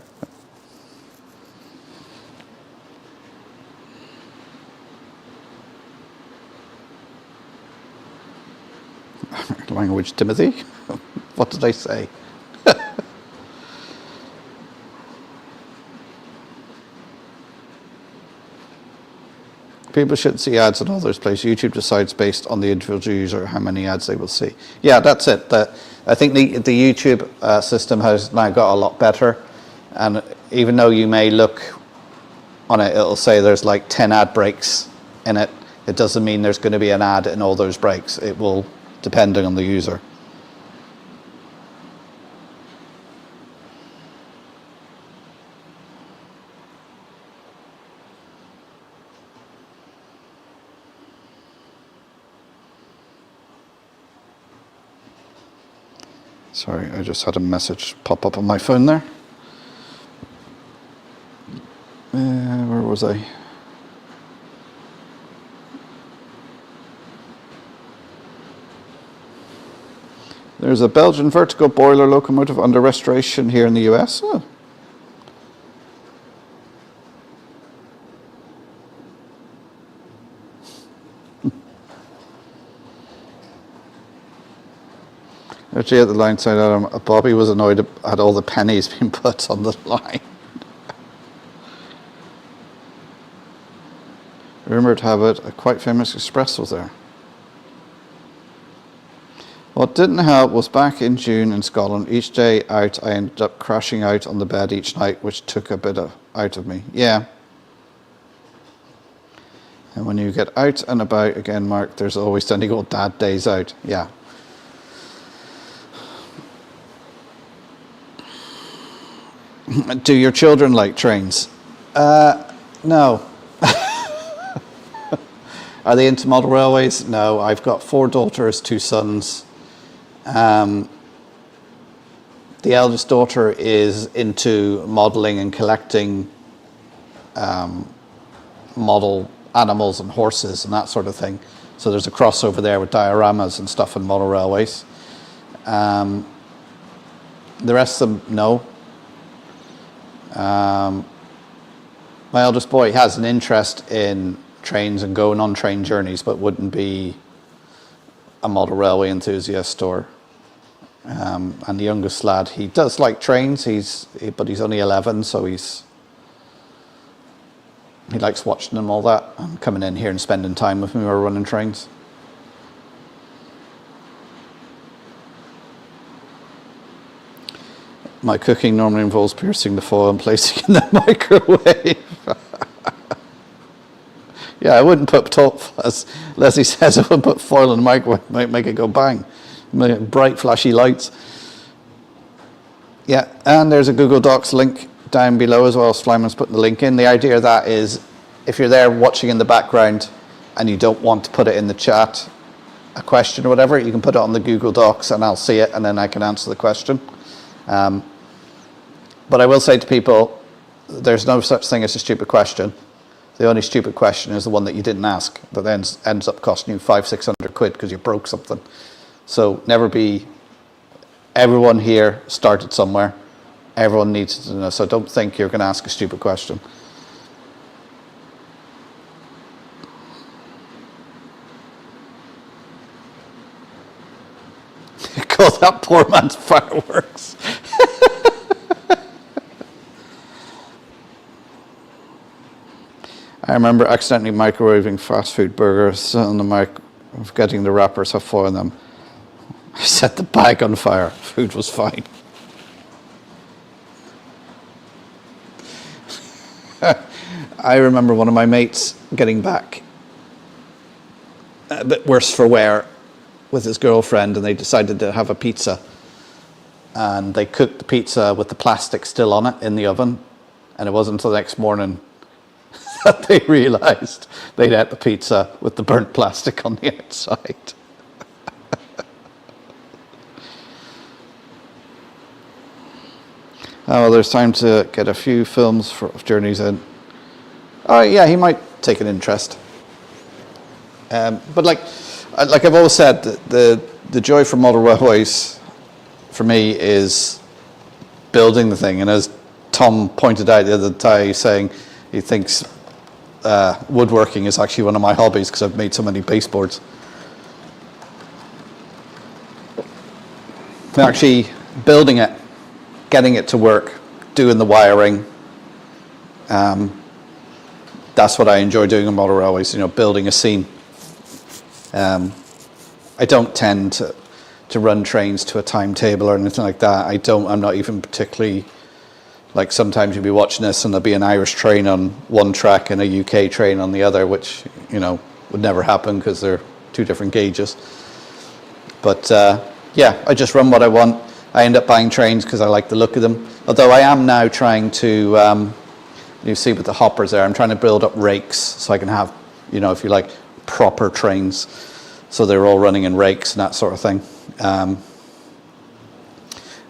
Language, Timothy? What did I say? People shouldn't see ads in all those places. YouTube decides based on the individual user how many ads they will see. Yeah, that's it. I think the YouTube system has now got a lot better, and even though you may look on it, it'll say there's like 10 ad breaks in it. It doesn't mean there's going to be an ad in all those breaks. It will, depending on the user. Sorry, I just had a message pop up on my phone there. Where was I? There's a Belgian vertical boiler locomotive under restoration here in the US. Oh. Actually, at the line side, Bobby was annoyed at all the pennies being put on the line. Rumoured to have it, a quite famous express was there. What didn't help was back in June in Scotland, each day out I ended up crashing out on the bed each night, which took a bit out of me. Yeah. And when you get out and about again, Mark, there's always Donegal Dad days out. Yeah. Do your children like trains? No. Are they into model railways? No. I've got 4 daughters, 2 sons. The eldest daughter is into modelling and collecting model animals and horses and that sort of thing. So there's a crossover there with dioramas and stuff in model railways. The rest of them, no. My eldest boy has an interest in trains and going on train journeys, but wouldn't be a model railway enthusiast or. And the youngest lad, he does like trains. But he's only 11, so he likes watching them, all that, and coming in here and spending time with me while we're running trains. My cooking normally involves piercing the foil and placing it in the microwave. Yeah, I wouldn't put as Leslie says, I wouldn't put foil in the microwave. Might make it go bang. Bright flashy lights. Yeah, and there's a Google Docs link down below as well. Slimon's putting the link in. The idea of that is if you're there watching in the background and you don't want to put it in the chat, a question or whatever, you can put it on the Google Docs and I'll see it and then I can answer the question. But I will say to people, there's no such thing as a stupid question. The only stupid question is the one that you didn't ask, but then ends up costing you 500-600 quid because you broke something. So never be, everyone here started somewhere. Everyone needs to know. So don't think you're going to ask a stupid question. Call that poor man's fireworks. I remember accidentally microwaving fast food burgers on the mic, getting the wrappers half foil in them. I set the bag on fire. Food was fine. I remember one of my mates getting back a bit worse for wear with his girlfriend, and they decided to have a pizza. And they cooked the pizza with the plastic still on it in the oven. And it wasn't until the next morning that they realised they'd ate the pizza with the burnt plastic on the outside. Oh, well, there's time to get a few films of journeys in. Oh, yeah, he might take an interest. But like I've always said, the joy for model railways for me is building the thing. And as Tom pointed out the other day, saying he thinks woodworking is actually one of my hobbies because I've made so many baseboards. Actually building it, getting it to work, doing the wiring, that's what I enjoy doing on model railways, building a scene. I don't tend to run trains to a timetable or anything like that. I'm not even particularly, like sometimes you'll be watching this and there'll be an Irish train on one track and a UK train on the other, which, would never happen because they're two different gauges. But yeah, I just run what I want. I end up buying trains because I like the look of them. Although I am now trying to, you see with the hoppers there, I'm trying to build up rakes so I can have, if you like, proper trains. So they're all running in rakes and that sort of thing.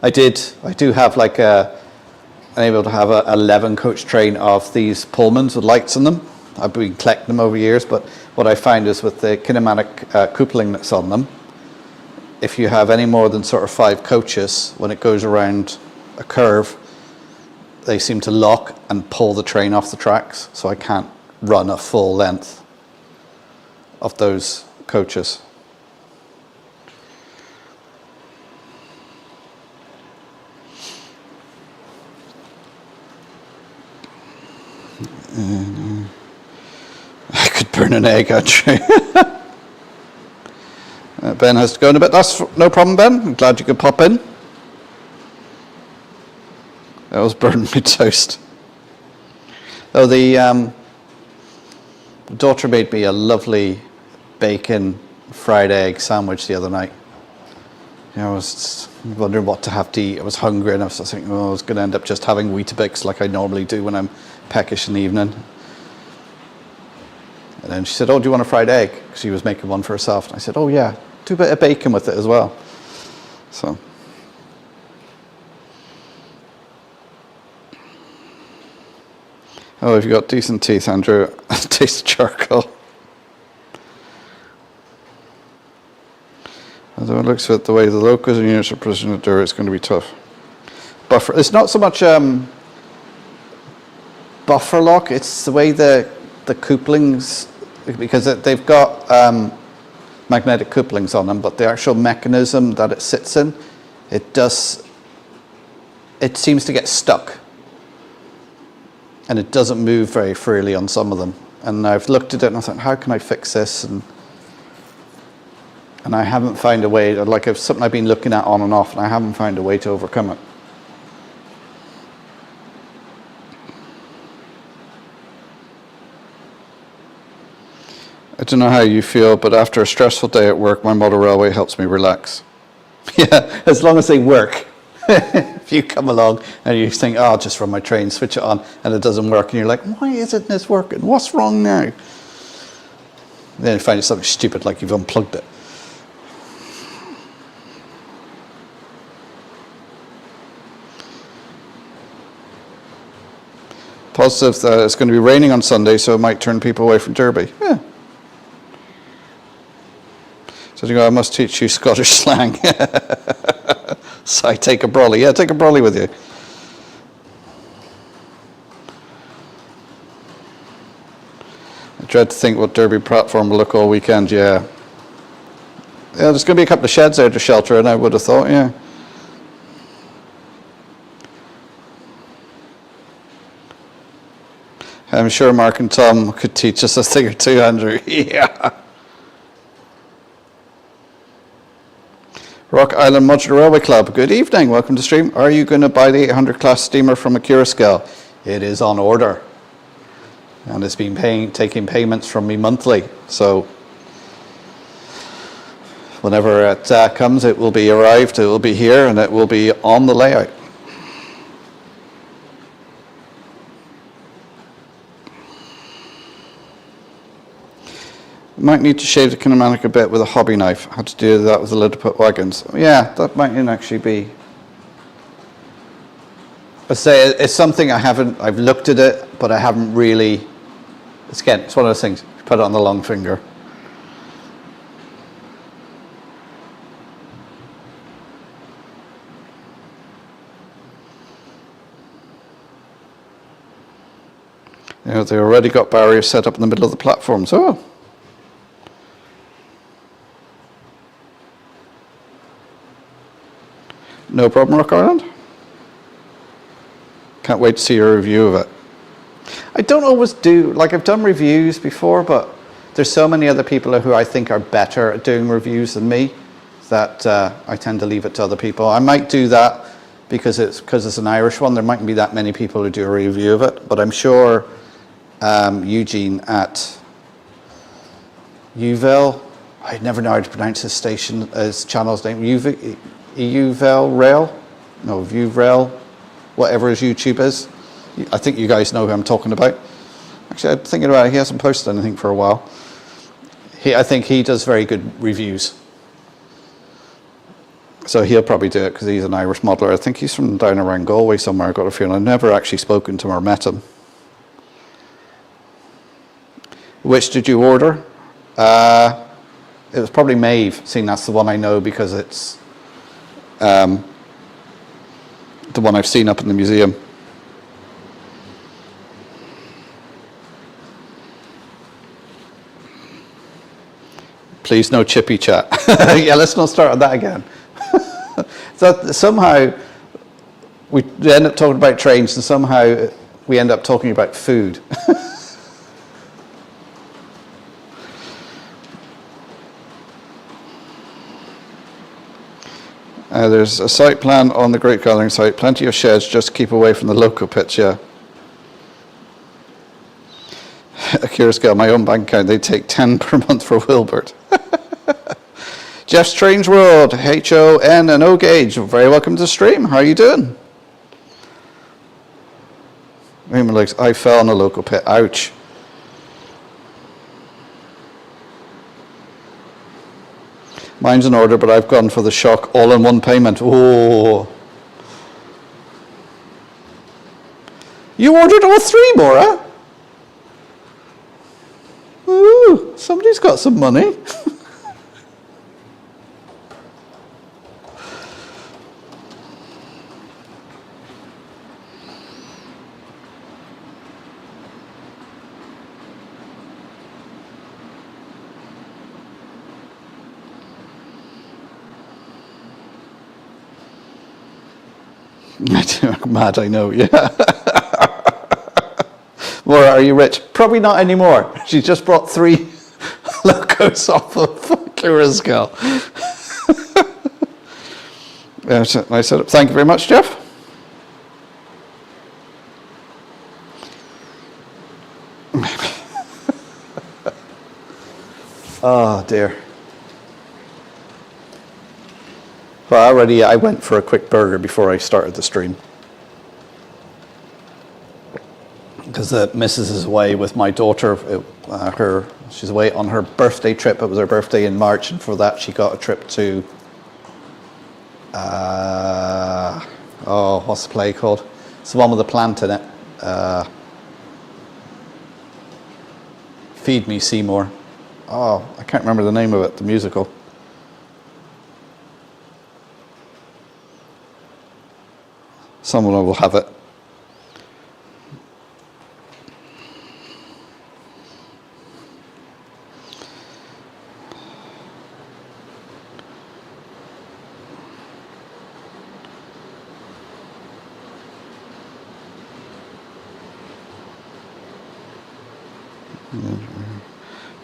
I do have like I'm able to have a 11 coach train of these Pullmans with lights in them. I've been collecting them over years, but what I find is with the kinematic coupling that's on them, if you have any more than sort of 5 coaches, when it goes around a curve, they seem to lock and pull the train off the tracks, so I can't run a full length of those coaches. I could burn an egg, actually. Ben has to go in a bit. That's no problem, Ben. I'm glad you could pop in. That was burning me toast. Oh, the daughter made me a lovely bacon fried egg sandwich the other night. I was wondering what to have to eat. I was hungry and I was thinking, I was going to end up just having Weetabix like I normally do when I'm peckish in the evening. And then she said, "Oh, do you want a fried egg?" Because she was making one for herself. And I said, "Oh yeah, do a bit of bacon with it as well." So. Oh, have you got decent teeth, Andrew? Taste charcoal. Although it looks at the way the locals and units are presented there, it's going to be tough. buffer. It's not so much buffer lock. It's the way the couplings, because they've got magnetic couplings on them, but the actual mechanism that it sits in, it seems to get stuck, and it doesn't move very freely on some of them. And I've looked at it and I thought, how can I fix this? And I haven't found a way. Like, it's something I've been looking at on and off, and I haven't found a way to overcome it. I don't know how you feel, but after a stressful day at work, my model railway helps me relax. Yeah, as long as they work. If you come along and you think, oh, I'll just run my train, switch it on, and it doesn't work, and you're like, why isn't this working? What's wrong now? Then you find something stupid, like you've unplugged it. Positive that it's going to be raining on Sunday, so it might turn people away from Derby. Yeah. So you go, I must teach you Scottish slang. So I take a brolly. Yeah, take a brolly with you. I dread to think what Derby platform will look all weekend. Yeah. Yeah, there's going to be a couple of sheds there to shelter, and I would have thought, yeah. I'm sure Mark and Tom could teach us a thing or two, Andrew. Yeah. Rock Island Modular Railway Club, good evening, welcome to stream. Are you going to buy the 800 class steamer from Accurascale? It is on order. And it's been taking payments from me monthly. So whenever it comes, it will be arrived, it will be here, and it will be on the layout. Might need to shave the kinematic a bit with a hobby knife. How to do that with the Lidiput wagons. Yeah, that might actually be. I say it's something I've looked at it, but I haven't really. It's one of those things. You put it on the long finger. You know, they already got barriers set up in the middle of the platforms. Oh. No problem, Rock Island. Can't wait to see your review of it. I don't always do, like I've done reviews before, but there's so many other people who I think are better at doing reviews than me that I tend to leave it to other people. I might do that because it's an Irish one. There mightn't be that many people who do a review of it, but I'm sure Eugene at Uville, I never know how to pronounce his channel's name. Uville Rail? No, Rail, whatever his YouTube is. I think you guys know who I'm talking about. Actually, I'm thinking about it. He hasn't posted anything for a while. I think he does very good reviews. So he'll probably do it because he's an Irish modeler. I think he's from down around Galway somewhere, I've got a feeling. I've never actually spoken to him or met him. Which did you order? It was probably Maeve, seeing that's the one I know because it's the one I've seen up in the museum. Please no chippy chat. Yeah, let's not start on that again. So somehow we end up talking about trains and somehow we end up talking about food. There's a site plan on the Great Gathering site, plenty of sheds, just keep away from the local pits, yeah. Accurascale, my own bank account, they take 10 per month for Wilbert. Jeff's TrainWorld, HON and O Gauge, very welcome to the stream, how are you doing? Raymond Lakes, I fell in a local pit, ouch. Mine's in order, but I've gone for the shock all in one payment. Oh. You ordered all three, Maura? Ooh, somebody's got some money. Mad, I know, yeah. Maura, are you rich? Probably not anymore. She just brought 3 locos off of Clearscale. I said, thank you very much, Jeff. Oh dear. Well, I went for a quick burger before I started the stream. Because the missus is away with my daughter. She's away on her birthday trip. It was her birthday in March, and for that she got a trip to what's the play called? It's the one with the plant in it. Feed Me Seymour. Oh, I can't remember the name of it, the musical. Someone will have it.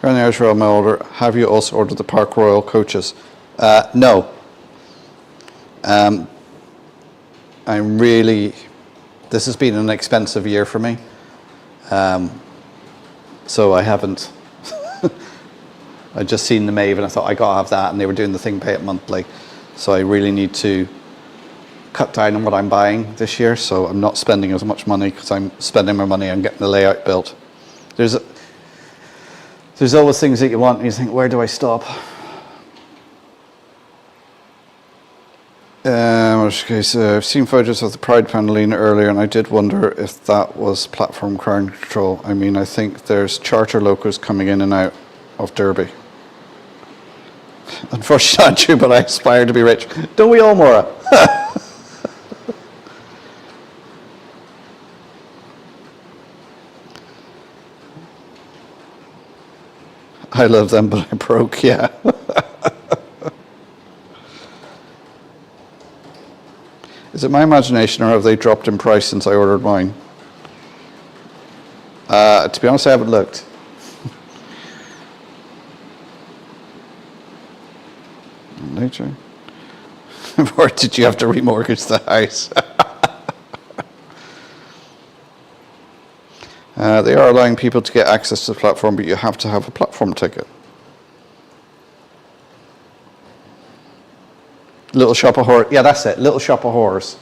You're on the Irish Rail Mail order. Have you also ordered the Park Royal coaches? No. This has been an expensive year for me. So I haven't. I just seen the Maeve and I thought I gotta have that, and they were doing the thing, pay it monthly. So I really need to cut down on what I'm buying this year. So I'm not spending as much money because I'm spending my money on getting the layout built. There's always things that you want and you think, where do I stop? Okay, so I've seen photos of the Pride Panelina earlier, and I did wonder if that was platform crowd control. I mean, I think there's charter locos coming in and out of Derby. Unfortunately not true, but I aspire to be rich. Don't we all, Maura? I love them, but I'm broke, yeah. Is it my imagination, or have they dropped in price since I ordered mine? To be honest, I haven't looked. Later. Or did you have to remortgage the house? They are allowing people to get access to the platform, but you have to have a platform ticket. Little Shop of Horrors. Yeah, that's it. Little Shop of Horrors.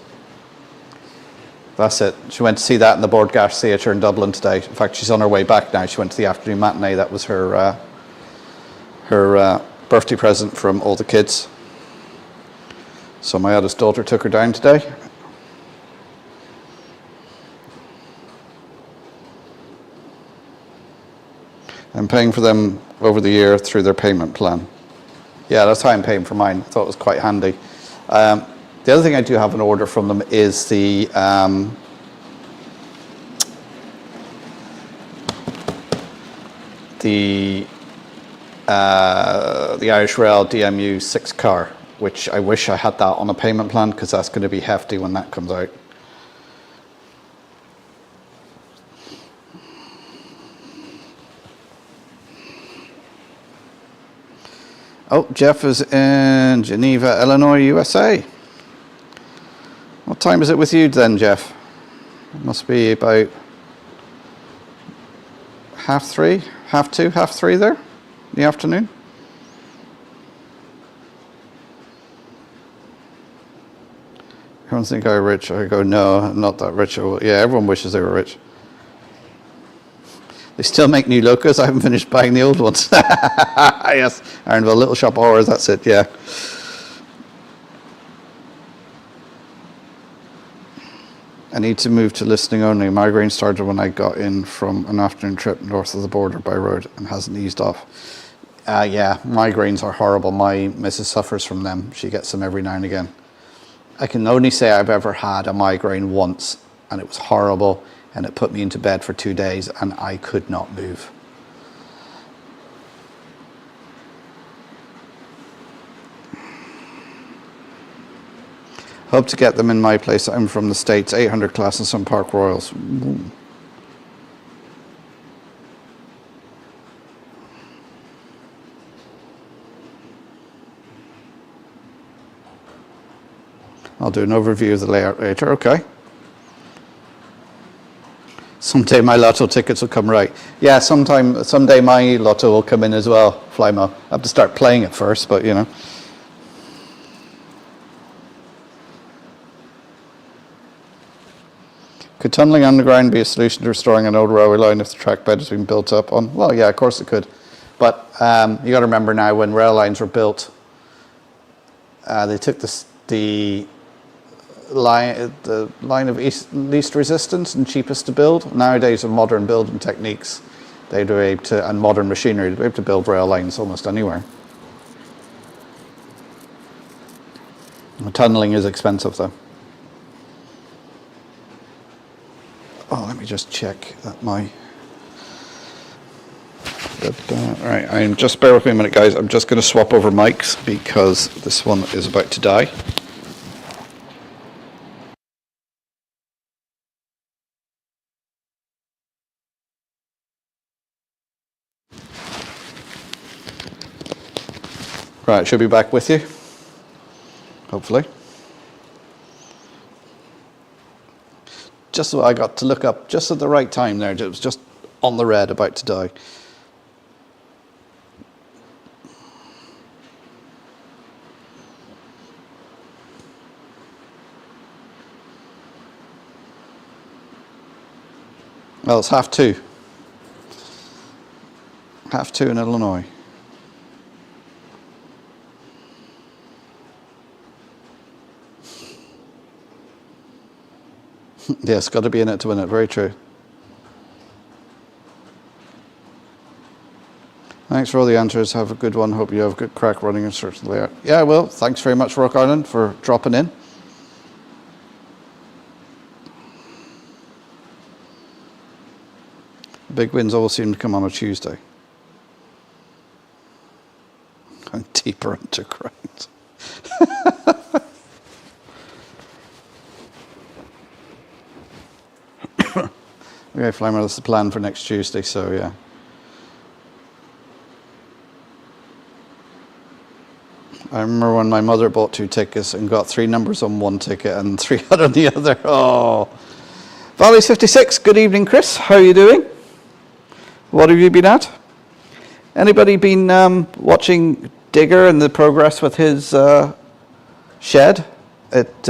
That's it. She went to see that in the Bordgash Theatre in Dublin today. In fact, she's on her way back now. She went to the afternoon matinee. That was her birthday present from all the kids. So my eldest daughter took her down today. I'm paying for them over the year through their payment plan. Yeah, that's how I'm paying for mine. I thought it was quite handy. The other thing I do have an order from them is the Irish Rail DMU 6 car, which I wish I had that on a payment plan, because that's going to be hefty when that comes out. Oh, Jeff is in Geneva, Illinois, USA. What time is it with you then, Jeff? It must be about 3:30, 2:30, 3:30 there in the afternoon. Everyone think I'm rich. I go, no, I'm not that rich. Yeah, everyone wishes they were rich. They still make new locos. I haven't finished buying the old ones. Yes, Ironville, Little Shop of Horrors, that's it, yeah. I need to move to listening only. Migraine started when I got in from an afternoon trip north of the border by road and hasn't eased off. Yeah, migraines are horrible. My missus suffers from them. She gets them every now and again. I can only say I've ever had a migraine once, and it was horrible, and it put me into bed for 2 days, and I could not move. Hope to get them in my place. I'm from the States. 800 class and some Park Royals. Ooh. I'll do an overview of the layout later. Okay. Someday my lotto tickets will come right. Yeah, someday my lotto will come in as well, Flymo. I have to start playing it first, but you know. Could tunnelling underground be a solution to restoring an old railway line if the track bed has been built up on? Well, yeah, of course it could. But you got to remember now, when rail lines were built, they took the line of least resistance and cheapest to build. Nowadays, with modern building techniques, they'd be able to, and modern machinery, they'd be able to build rail lines almost anywhere. Tunnelling is expensive, though. Oh, let me just check that right, I'm just, bear with me a minute, guys. I'm just going to swap over mics because this one is about to die. Right, should be back with you, hopefully. Just so I got to look up just at the right time there. It was just on the red, about to die. Well, it's 2:30. 2:30 in Illinois. Yeah, it's got to be in it to win it. Very true. Thanks for all the answers. Have a good one. Hope you have a good crack running and search the layout. Yeah, well, thanks very much, Rock Island, for dropping in. Big wins always seem to come on a Tuesday. And deeper underground. Okay, Flamer, that's the plan for next Tuesday, so yeah. I remember when my mother bought 2 tickets and got 3 numbers on one ticket and 3 on the other. Oh. Valley's 56, good evening, Chris. How are you doing? What have you been at? Anybody been watching Digger and the progress with his shed? It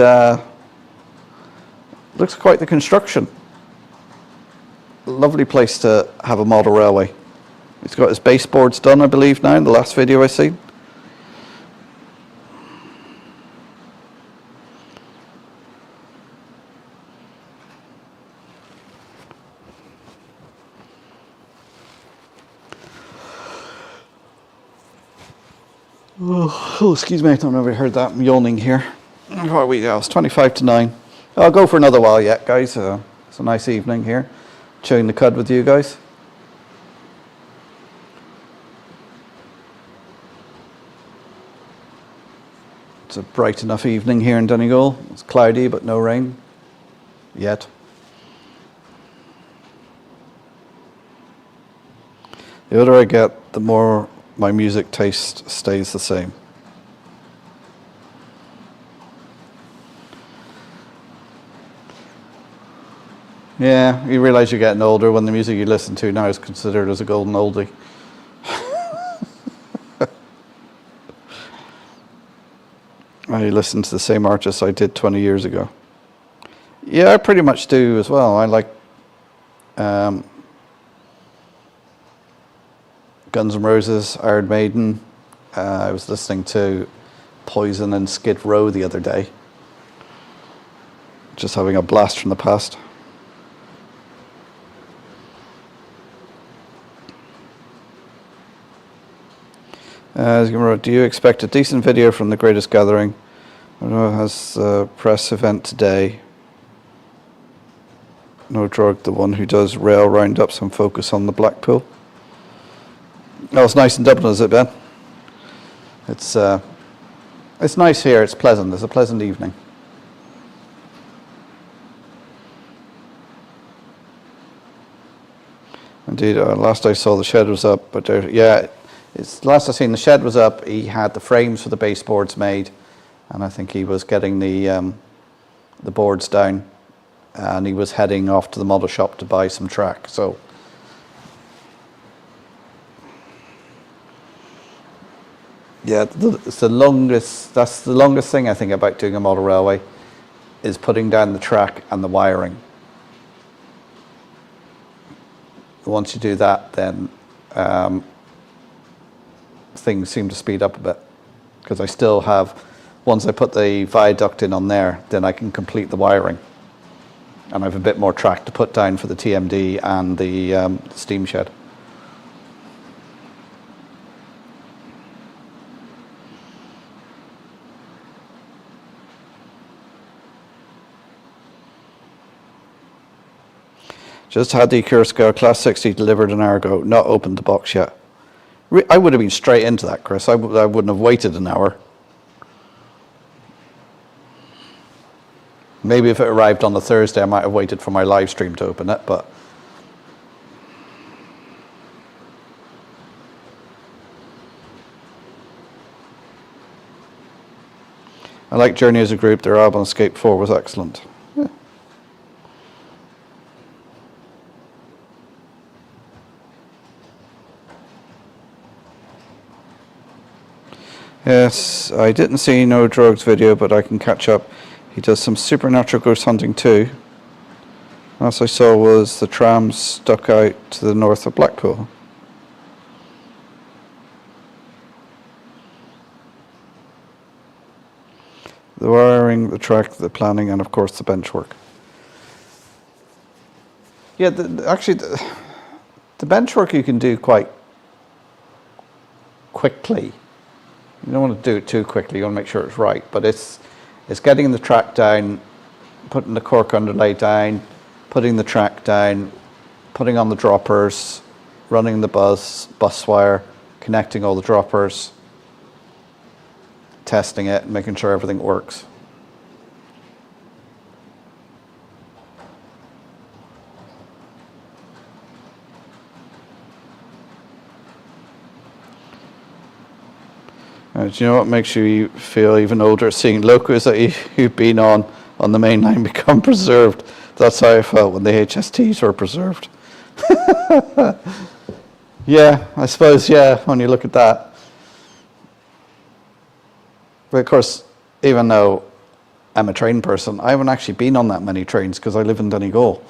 looks quite the construction. Lovely place to have a model railway. He's got his baseboards done, I believe, now in the last video I seen. Oh, excuse me, I don't know if you heard that. I'm yawning here. What are we? It's 9:25. I'll go for another while yet, guys. It's a nice evening here. Chewing the cud with you guys. It's a bright enough evening here in Donegal. It's cloudy, but no rain yet. The older I get, the more my music taste stays the same. Yeah, you realise you're getting older when the music you listen to now is considered as a golden oldie. I listen to the same artists I did 20 years ago. Yeah, I pretty much do as well. I like Guns N' Roses, Iron Maiden. I was listening to Poison and Skid Row the other day. Just having a blast from the past. Do you expect a decent video from the Greatest Gathering? I don't know, has a press event today. No Drug, the one who does rail roundups and focus on the Blackpool. Oh, it's nice in Dublin, is it, Ben? It's nice here. It's pleasant. It's a pleasant evening. indeed. Last I saw, the shed was up, but last I seen, the shed was up. He had the frames for the baseboards made, and I think he was getting the boards down, and he was heading off to the model shop to buy some track. So yeah, it's the longest. That's the longest thing I think about doing a model railway, is putting down the track and the wiring. Once you do that, then things seem to speed up a bit, because I still have, once I put the viaduct in on there, then I can complete the wiring, and I have a bit more track to put down for the TMD and the steam shed. Just had the Kurska Class 60 delivered an hour ago, not opened the box yet. I would have been straight into that, Chris. I wouldn't have waited an hour. Maybe if it arrived on the Thursday, I might have waited for my live stream to open it, but I like Journey as a group. Their album Escape 4 was excellent. Yeah. Yes, I didn't see No Drugs video, but I can catch up. He does some supernatural ghost hunting too. Last I saw was the tram stuck out to the north of Blackpool. The wiring, the track, the planning, and of course the bench work. Yeah, actually, the bench work you can do quite quickly. You don't want to do it too quickly. You want to make sure it's right. But it's getting the track down, putting the cork underlay down, putting the track down, putting on the droppers, running the bus wire, connecting all the droppers, testing it, and making sure everything works. Do you know what makes you feel even older? Seeing locos that you've been on the main line become preserved. That's how I felt when the HSTs were preserved. Yeah, I suppose, yeah, when you look at that. But of course, even though I'm a train person, I haven't actually been on that many trains because I live in Donegal.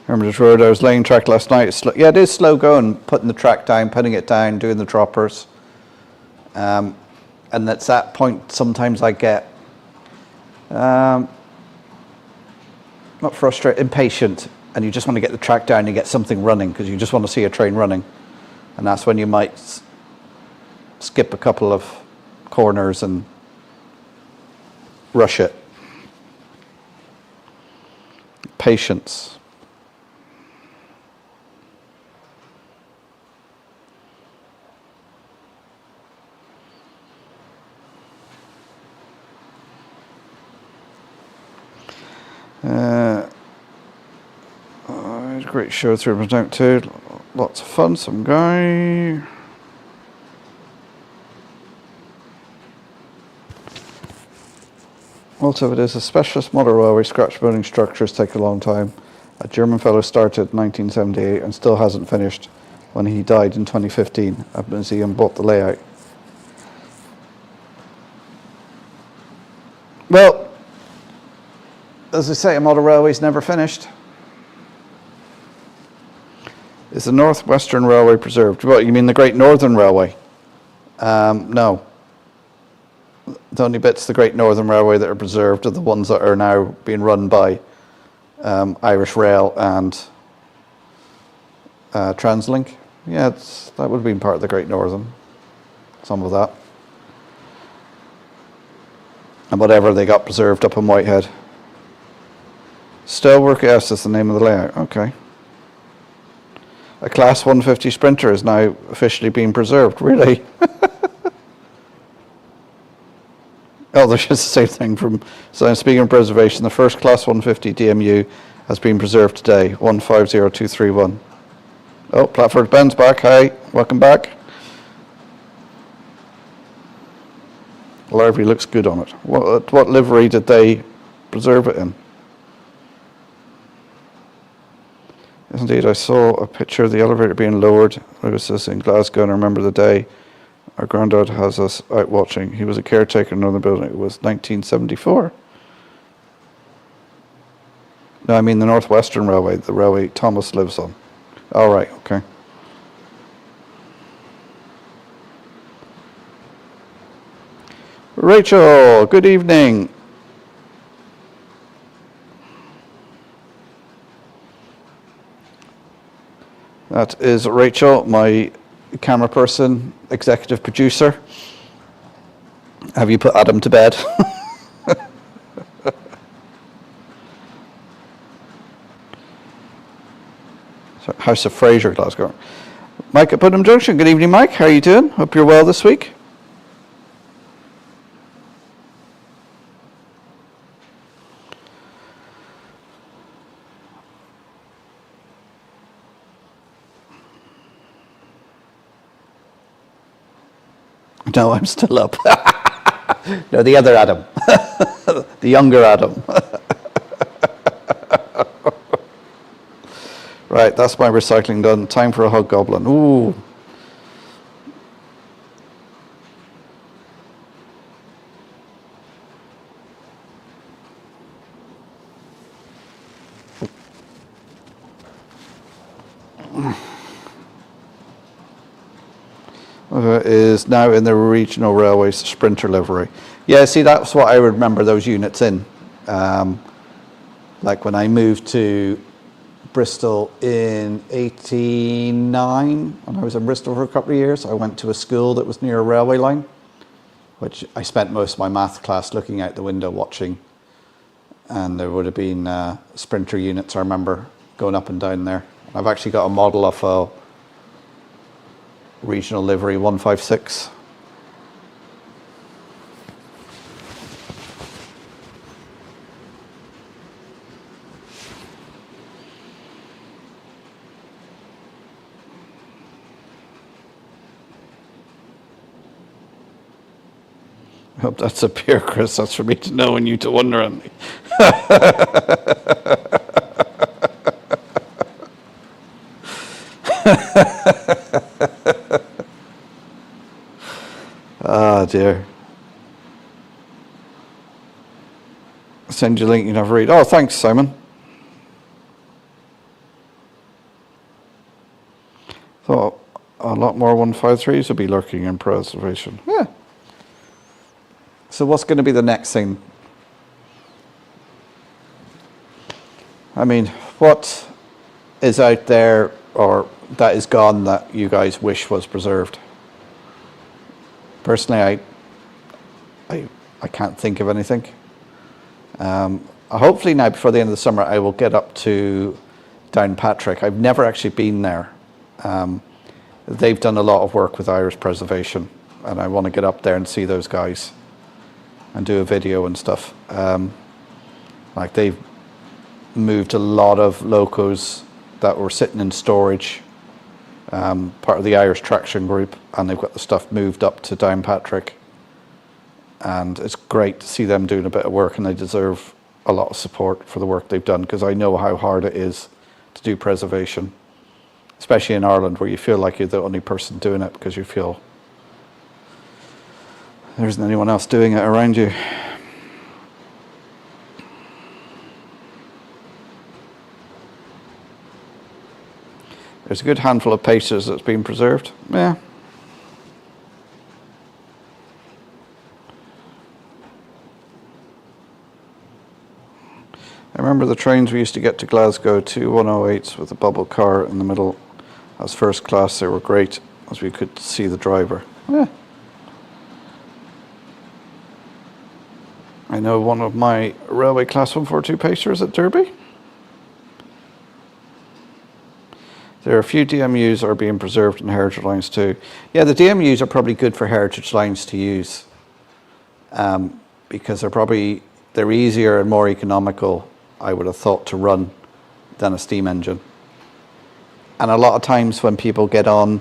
Remember this road, I was laying track last night. Yeah, it is slow going, putting the track down, putting it down, doing the droppers. And it's that point sometimes I get, not frustrated, impatient, and you just want to get the track down and get something running because you just want to see a train running. And that's when you might skip a couple of corners and rush it. Patience. I had a great show through my tank too. Lots of fun. Some guy. Also, it is a specialist model railway. Scratch building structures take a long time. A German fellow started in 1978 and still hasn't finished when he died in 2015. A museum bought the layout. Well, as I say, a model railway is never finished. Is the North Western Railway preserved? What, you mean the Great Northern Railway? No. The only bits of the Great Northern Railway that are preserved are the ones that are now being run by Irish Rail and TransLink. Yeah, that would have been part of the Great Northern. Some of that. And whatever they got preserved up in Whitehead. Still work, yes, is the name of the layout. Okay. A Class 150 Sprinter is now officially being preserved. Really? Oh, there's just the same thing from... So speaking of preservation, the first Class 150 DMU has been preserved today, 150231. Oh, Platford Ben's back. Hi, welcome back. Livery looks good on it. What livery did they preserve it in? Yes, indeed, I saw a picture of the elevator being lowered. I was this in Glasgow, and I remember the day our granddad has us out watching. He was a caretaker in another building. It was 1974. No, I mean the Northwestern Railway, the railway Thomas lives on. All right, okay. Rachel, good evening. That is Rachel, my camera person, executive producer. Have you put Adam to bed? House of Fraser, Glasgow. Mike at Putnam Junction. Good evening, Mike. How are you doing? Hope you're well this week. No, I'm still up. No, the other Adam. The younger Adam. Right, that's my recycling done. Time for a hug goblin. Ooh. Is now in the regional railways Sprinter livery. Yeah, see, that's what I remember those units in. Like when I moved to Bristol in '89, when I was in Bristol for a couple of years, I went to a school that was near a railway line, which I spent most of my math class looking out the window watching. And there would have been Sprinter units, I remember, going up and down there. I've actually got a model of a regional livery 156. I hope that's a peer, Chris. That's for me to know and you to wonder on me. Ah, dear. Send you a link you never read. Oh, thanks, Simon. Thought a lot more 153s would be lurking in preservation. Yeah. So what's going to be the next thing? I mean, what is out there or that is gone that you guys wish was preserved? Personally, I can't think of anything. Hopefully now, before the end of the summer, I will get up to Downpatrick. I've never actually been there. They've done a lot of work with Irish preservation, and I want to get up there and see those guys and do a video and stuff. Like they've moved a lot of locos that were sitting in storage, part of the Irish Traction Group, and they've got the stuff moved up to Downpatrick. And it's great to see them doing a bit of work, and they deserve a lot of support for the work they've done, because I know how hard it is to do preservation, especially in Ireland, where you feel like you're the only person doing it because you feel there isn't anyone else doing it around you. There's a good handful of pacers that's been preserved. Yeah. I remember the trains we used to get to Glasgow, 2 108s with a bubble car in the middle as first class. They were great as we could see the driver. Yeah. I know one of my railway class 142 pacers at Derby. There are a few DMUs are being preserved in heritage lines too. Yeah, the DMUs are probably good for heritage lines to use because they're easier and more economical, I would have thought, to run than a steam engine. And a lot of times when people get on,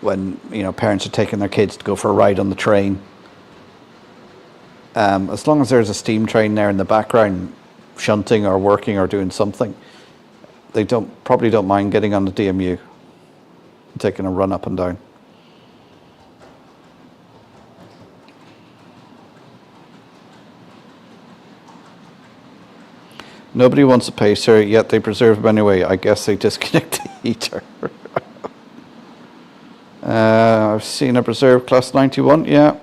when parents are taking their kids to go for a ride on the train, as long as there's a steam train there in the background, shunting or working or doing something, they probably don't mind getting on the DMU and taking a run up and down. Nobody wants a pacer, yet they preserve them anyway. I guess they disconnect the heater. I've seen a preserved class 91, yeah.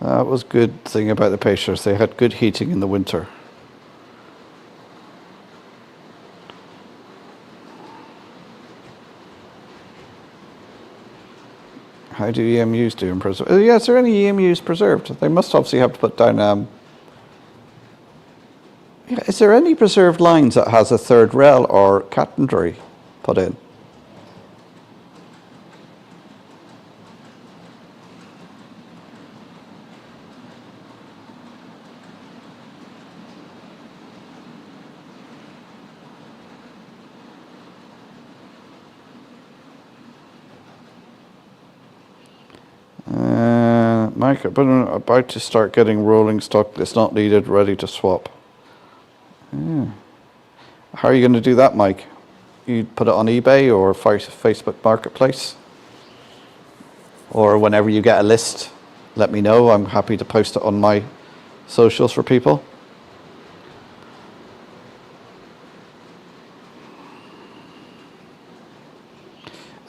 That was good thing about the pacers. They had good heating in the winter. How do EMUs do in preserve? Yeah, is there any EMUs preserved? They must obviously have to put down. Yeah, is there any preserved lines that has a third rail or catenary put in? Mike, I'm about to start getting rolling stock that's not needed, ready to swap. Yeah. How are you going to do that, Mike? You put it on eBay or Facebook Marketplace? Or whenever you get a list, let me know. I'm happy to post it on my socials for people.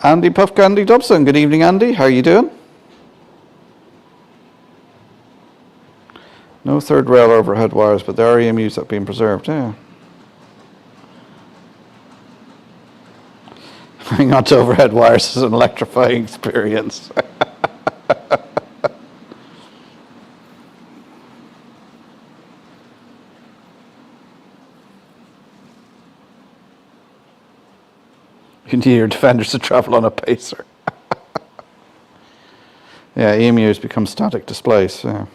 Andy Puff Candy Dobson. Good evening, Andy. How are you doing? No third rail overhead wires, but there are EMUs that are being preserved, yeah. Hanging on to overhead wires is an electrifying experience. You need your defenders to travel on a pacer. Yeah, EMUs become static displays, yeah.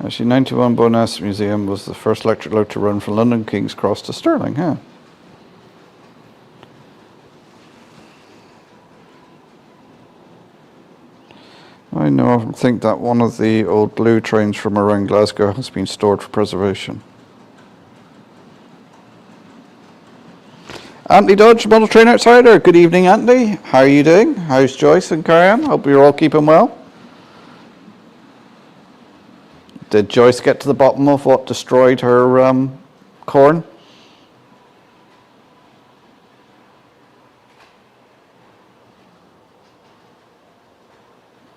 Actually, 91 Bowness Museum was the first electric load to run from London King's Cross to Stirling, huh? I think that one of the old blue trains from around Glasgow has been stored for preservation. Anthony Dodge, Model Train Outsider. Good evening, Anthony. How are you doing? How's Joyce and Karen? Hope you're all keeping well. Did Joyce get to the bottom of what destroyed her corn?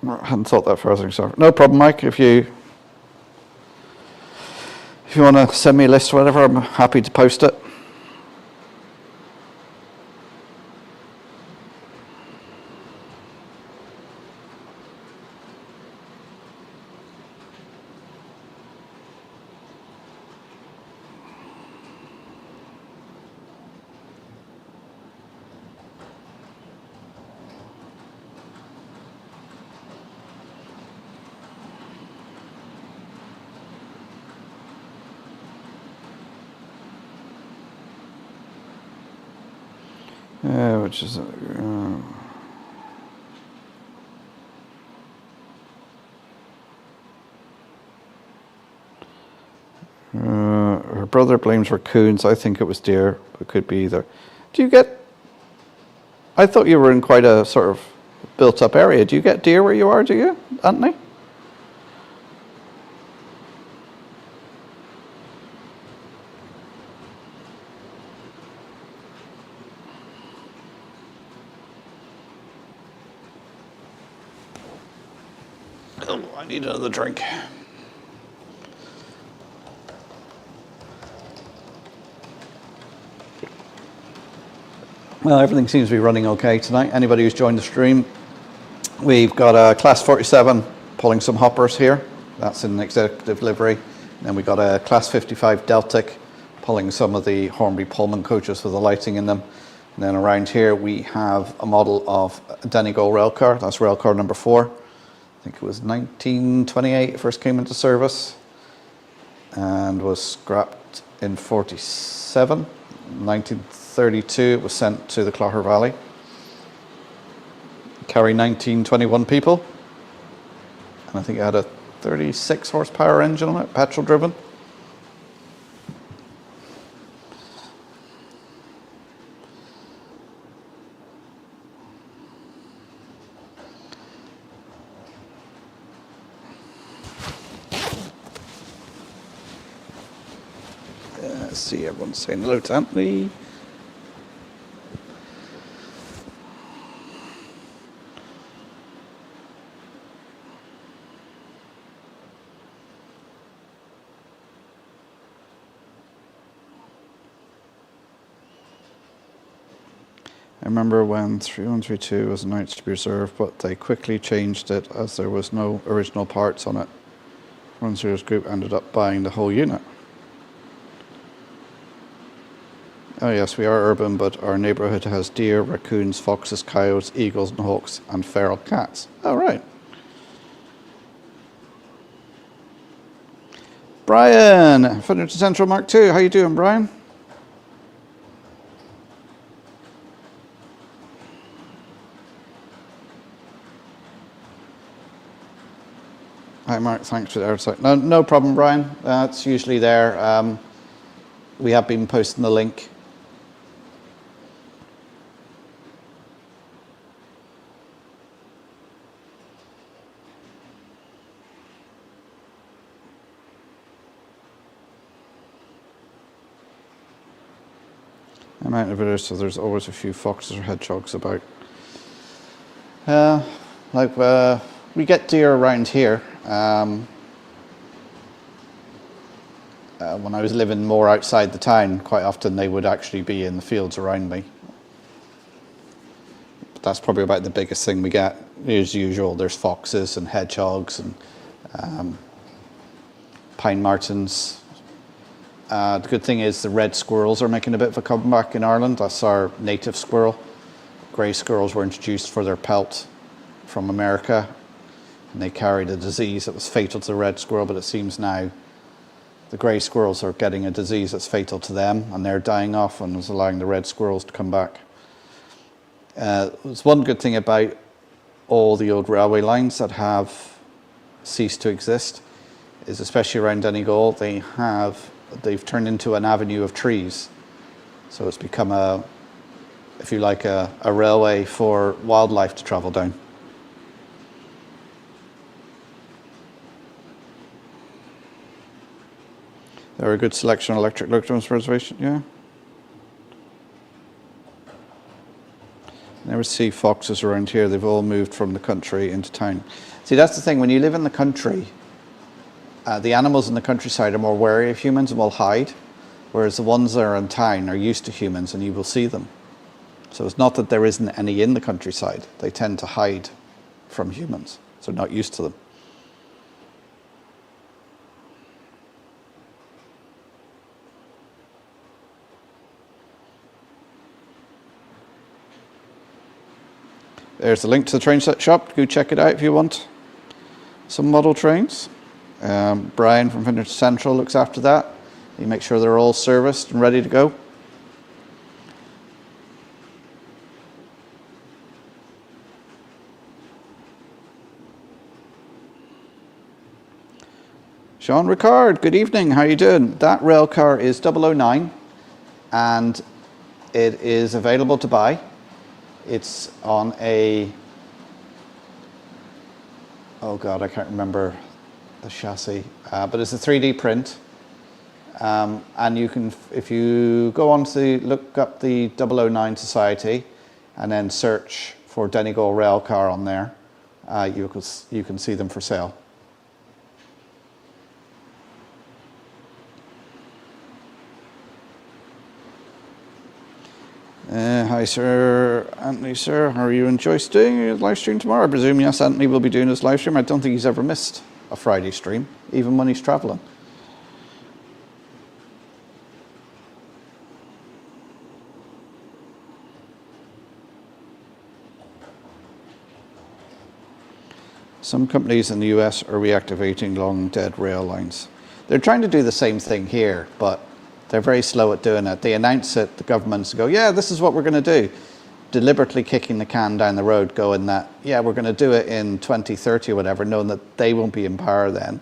I hadn't thought that far. No problem, Mike. If you want to send me a list or whatever, I'm happy to post it. Which is her brother blames raccoons. I think it was deer, but could be either. I thought you were in quite a sort of built up area. Do you get deer where you are, do you, Anthony? I need another drink. Well, everything seems to be running okay tonight. Anybody who's joined the stream, we've got a Class 47 pulling some hoppers here. That's in executive livery. And then we've got a Class 55 Deltic pulling some of the Hornby Pullman coaches with the lighting in them. And then around here we have a model of a Donegal railcar. That's railcar number 4. I think it was 1928 it first came into service and was scrapped in 47. 1932 it was sent to the Clogher Valley. Carried 1921 people. And I think it had a 36 horsepower engine on it, petrol driven. Let's see, everyone's saying hello to Anthony. I remember when 3132 was announced to be reserved, but they quickly changed it as there was no original parts on it. One Series Group ended up buying the whole unit. Oh yes, we are urban, but our neighbourhood has deer, raccoons, foxes, coyotes, eagles and hawks, and feral cats. Oh right. Brian, Footage Central Mark II. How you doing, Brian? Hi Mark, thanks for the oversight. No problem, Brian. It's usually there. We have been posting the link. Amount of it, so there's always a few foxes or hedgehogs about. We get deer around here. When I was living more outside the town, quite often they would actually be in the fields around me. But that's probably about the biggest thing we get. As usual, there's foxes and hedgehogs and pine martens. The good thing is the red squirrels are making a bit of a comeback in Ireland. That's our native squirrel. Grey squirrels were introduced for their pelt from America, and they carried a disease that was fatal to the red squirrel, but it seems now the grey squirrels are getting a disease that's fatal to them, and they're dying off, and is allowing the red squirrels to come back. There's one good thing about all the old railway lines that have ceased to exist, is especially around Donegal, they've turned into an avenue of trees. So it's become if you like, a railway for wildlife to travel down. There are a good selection of electric locomotives reservation, yeah. Never see foxes around here. They've all moved from the country into town. See, that's the thing. When you live in the country, the animals in the countryside are more wary of humans and will hide, whereas the ones that are in town are used to humans and you will see them. So it's not that there isn't any in the countryside. They tend to hide from humans, so they're not used to them. There's the link to the train set shop. Go check it out if you want some model trains. Brian from Vintage Central looks after that. He makes sure they're all serviced and ready to go. Sean Ricard, good evening. How are you doing? That rail car is 009 and it is available to buy. It's on a, oh God, I can't remember the chassis, but it's a 3D print. And you can, if you go on to look up the 009 Society and then search for Donegal rail car on there, you can see them for sale. Hi, Sir Anthony, sir. How are you and Joyce doing your live stream tomorrow? I presume, yes, Anthony will be doing his live stream. I don't think he's ever missed a Friday stream, even when he's travelling. Some companies in the US are reactivating long dead rail lines. They're trying to do the same thing here, but they're very slow at doing it. They announce it, the governments go, yeah, this is what we're going to do. Deliberately kicking the can down the road, going that, yeah, we're going to do it in 2030 or whatever, knowing that they won't be in power then.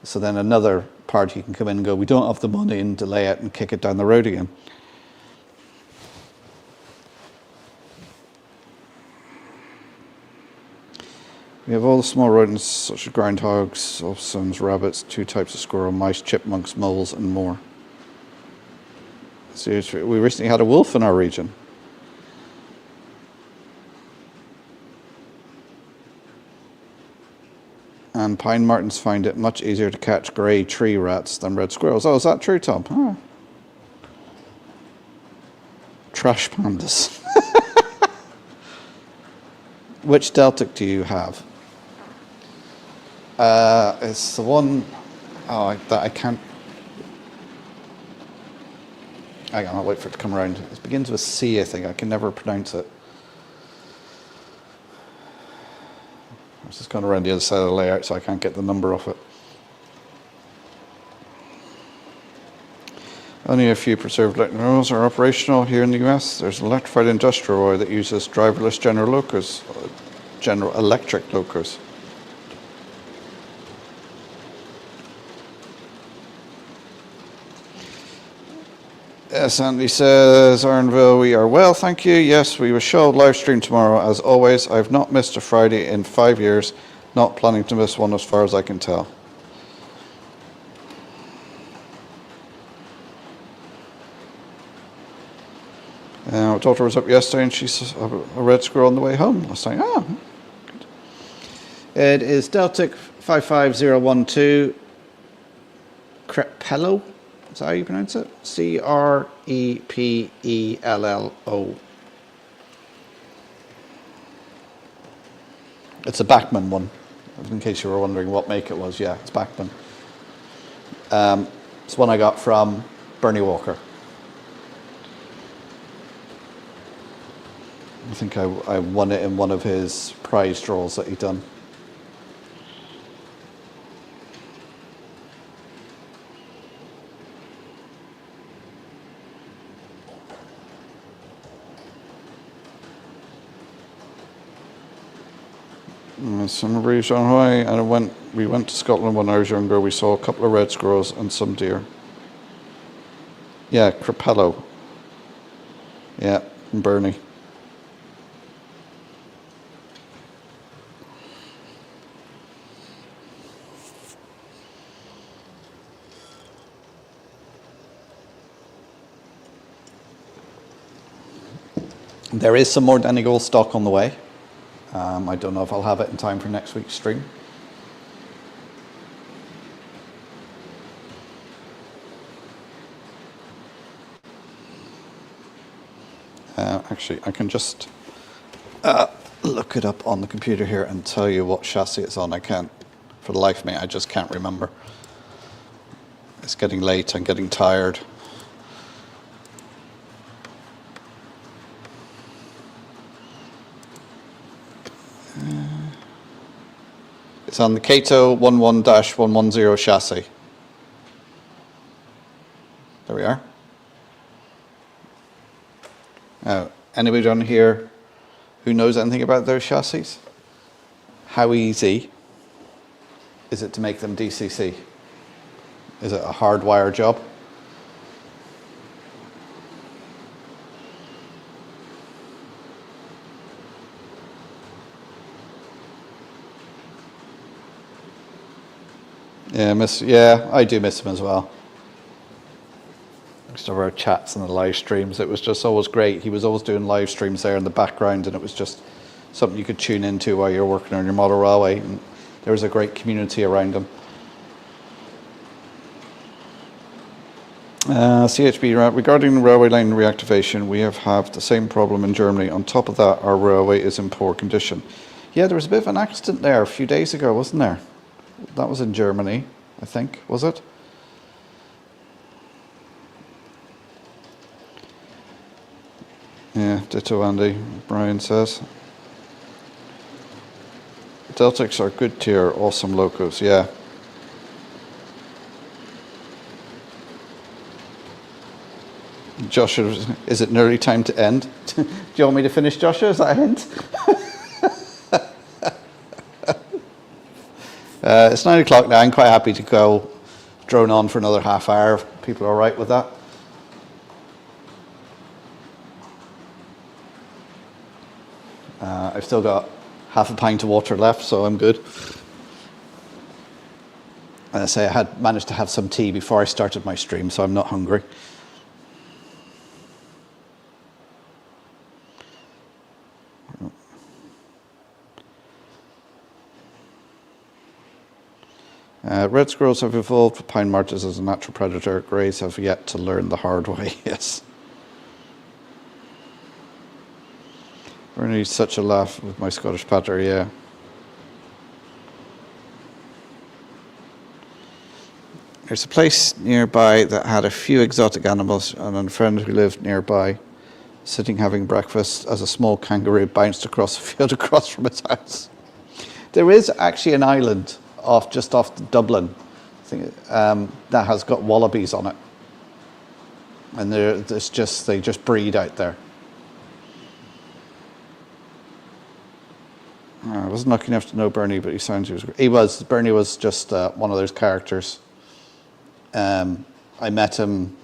So then another party can come in and go, we don't have the money, and delay it and kick it down the road again. We have all the small rodents such as groundhogs, opossums, rabbits, 2 types of squirrel, mice, chipmunks, moles, and more. Seriously, we recently had a wolf in our region. And pine martens find it much easier to catch grey tree rats than red squirrels. Oh, is that true, Tom? Oh. Trash pandas. Which Deltic do you have? It's the one that I can't. Hang on, I'll wait for it to come around. It begins with C, I think. I can never pronounce it. I was just going around the other side of the layout, so I can't get the number off it. Only a few preserved electric rails are operational here in the US. There's an electrified industrial railway that uses driverless general electric locos. Yes, Andy says, Ironville, we are well, thank you. Yes, we will show live stream tomorrow, as always. I've not missed a Friday in 5 years, not planning to miss one as far as I can tell. Our daughter was up yesterday and she saw a red squirrel on the way home last night. Oh, good. It is Deltic 55012 Crepello. Is that how you pronounce it? Crepello. It's a Bachmann one, in case you were wondering what make it was. Yeah, it's Bachmann. It's one I got from Bernie Walker. I think I won it in one of his prize draws that he'd done. Some breeze on high, and we went to Scotland when I was younger. We saw a couple of red squirrels and some deer. Yeah, Crepello. Yeah, in Bernie. There is some more Donegal stock on the way. I don't know if I'll have it in time for next week's stream. Actually, I can just look it up on the computer here and tell you what chassis it's on. I can't, for the life of me, I just can't remember. It's getting late, I'm getting tired. It's on the Cato 11-110 chassis. There we are. Now, anybody on here who knows anything about those chassis? How easy is it to make them DCC? Is it a hardwire job? Yeah, I do miss him as well. Just over our chats and the live streams, it was just always great. He was always doing live streams there in the background, and it was just something you could tune into while you're working on your model railway. And there was a great community around him. CHB, regarding railway line reactivation, we have the same problem in Germany. On top of that, our railway is in poor condition. Yeah, there was a bit of an accident there a few days ago, wasn't there? That was in Germany, I think, was it? Yeah, ditto Andy, Brian says. Deltics are good tier, awesome locos, yeah. Joshua, is it nearly time to end? Do you want me to finish, Joshua? Is that a hint? It's 9 o'clock now. I'm quite happy to go drone on for another half hour if people are all right with that. I've still got half a pint of water left, so I'm good. And I say I had managed to have some tea before I started my stream, so I'm not hungry. Red squirrels have evolved with pine martens as a natural predator. Greys have yet to learn the hard way, yes. Bernie's such a laugh with my Scottish patter, yeah. There's a place nearby that had a few exotic animals, and a friend who lived nearby, sitting having breakfast as a small kangaroo bounced across the field across from his house. There is actually an island just off Dublin, I think, that has got wallabies on it, and they just breed out there. I wasn't lucky enough to know Bernie, but Bernie was just one of those characters. I met him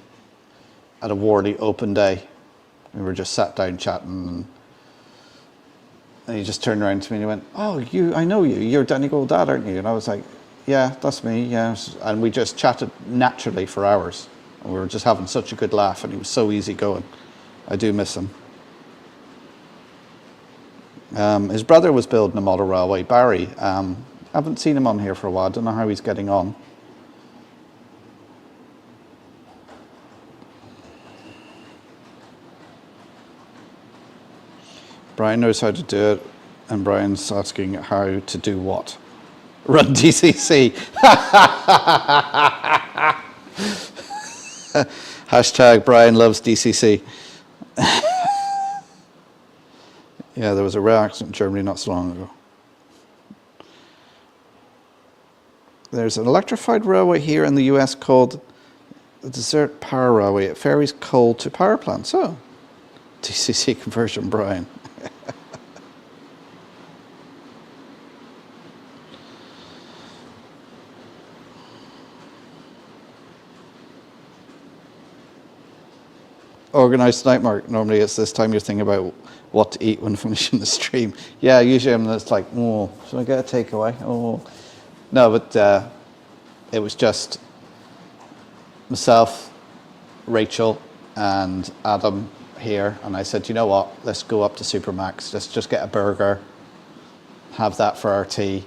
at a Worley open day. We were just sat down chatting, and he just turned around to me and he went, "Oh, I know you. You're Donegal Dad, aren't you?" And I was like, "Yeah, that's me, yeah." And we just chatted naturally for hours. And we were just having such a good laugh, and he was so easygoing. I do miss him. His brother was building a model railway, Barry. Haven't seen him on here for a while. Don't know how he's getting on. Brian knows how to do it, and Brian's asking how to do what? Run DCC. Hashtag Brian loves DCC. Yeah, there was a rail accident in Germany not so long ago. There's an electrified railway here in the US called the Desert Power Railway. It ferries coal to power plants. Oh, DCC conversion, Brian. Organised night, Mark. Normally it's this time you're thinking about what to eat when finishing the stream. Yeah, usually I'm just like, oh, should I get a takeaway? Oh, no, but it was just myself, Rachel, and Adam here, and I said, you know what? Let's go up to Supermax. Let's just get a burger, have that for our tea,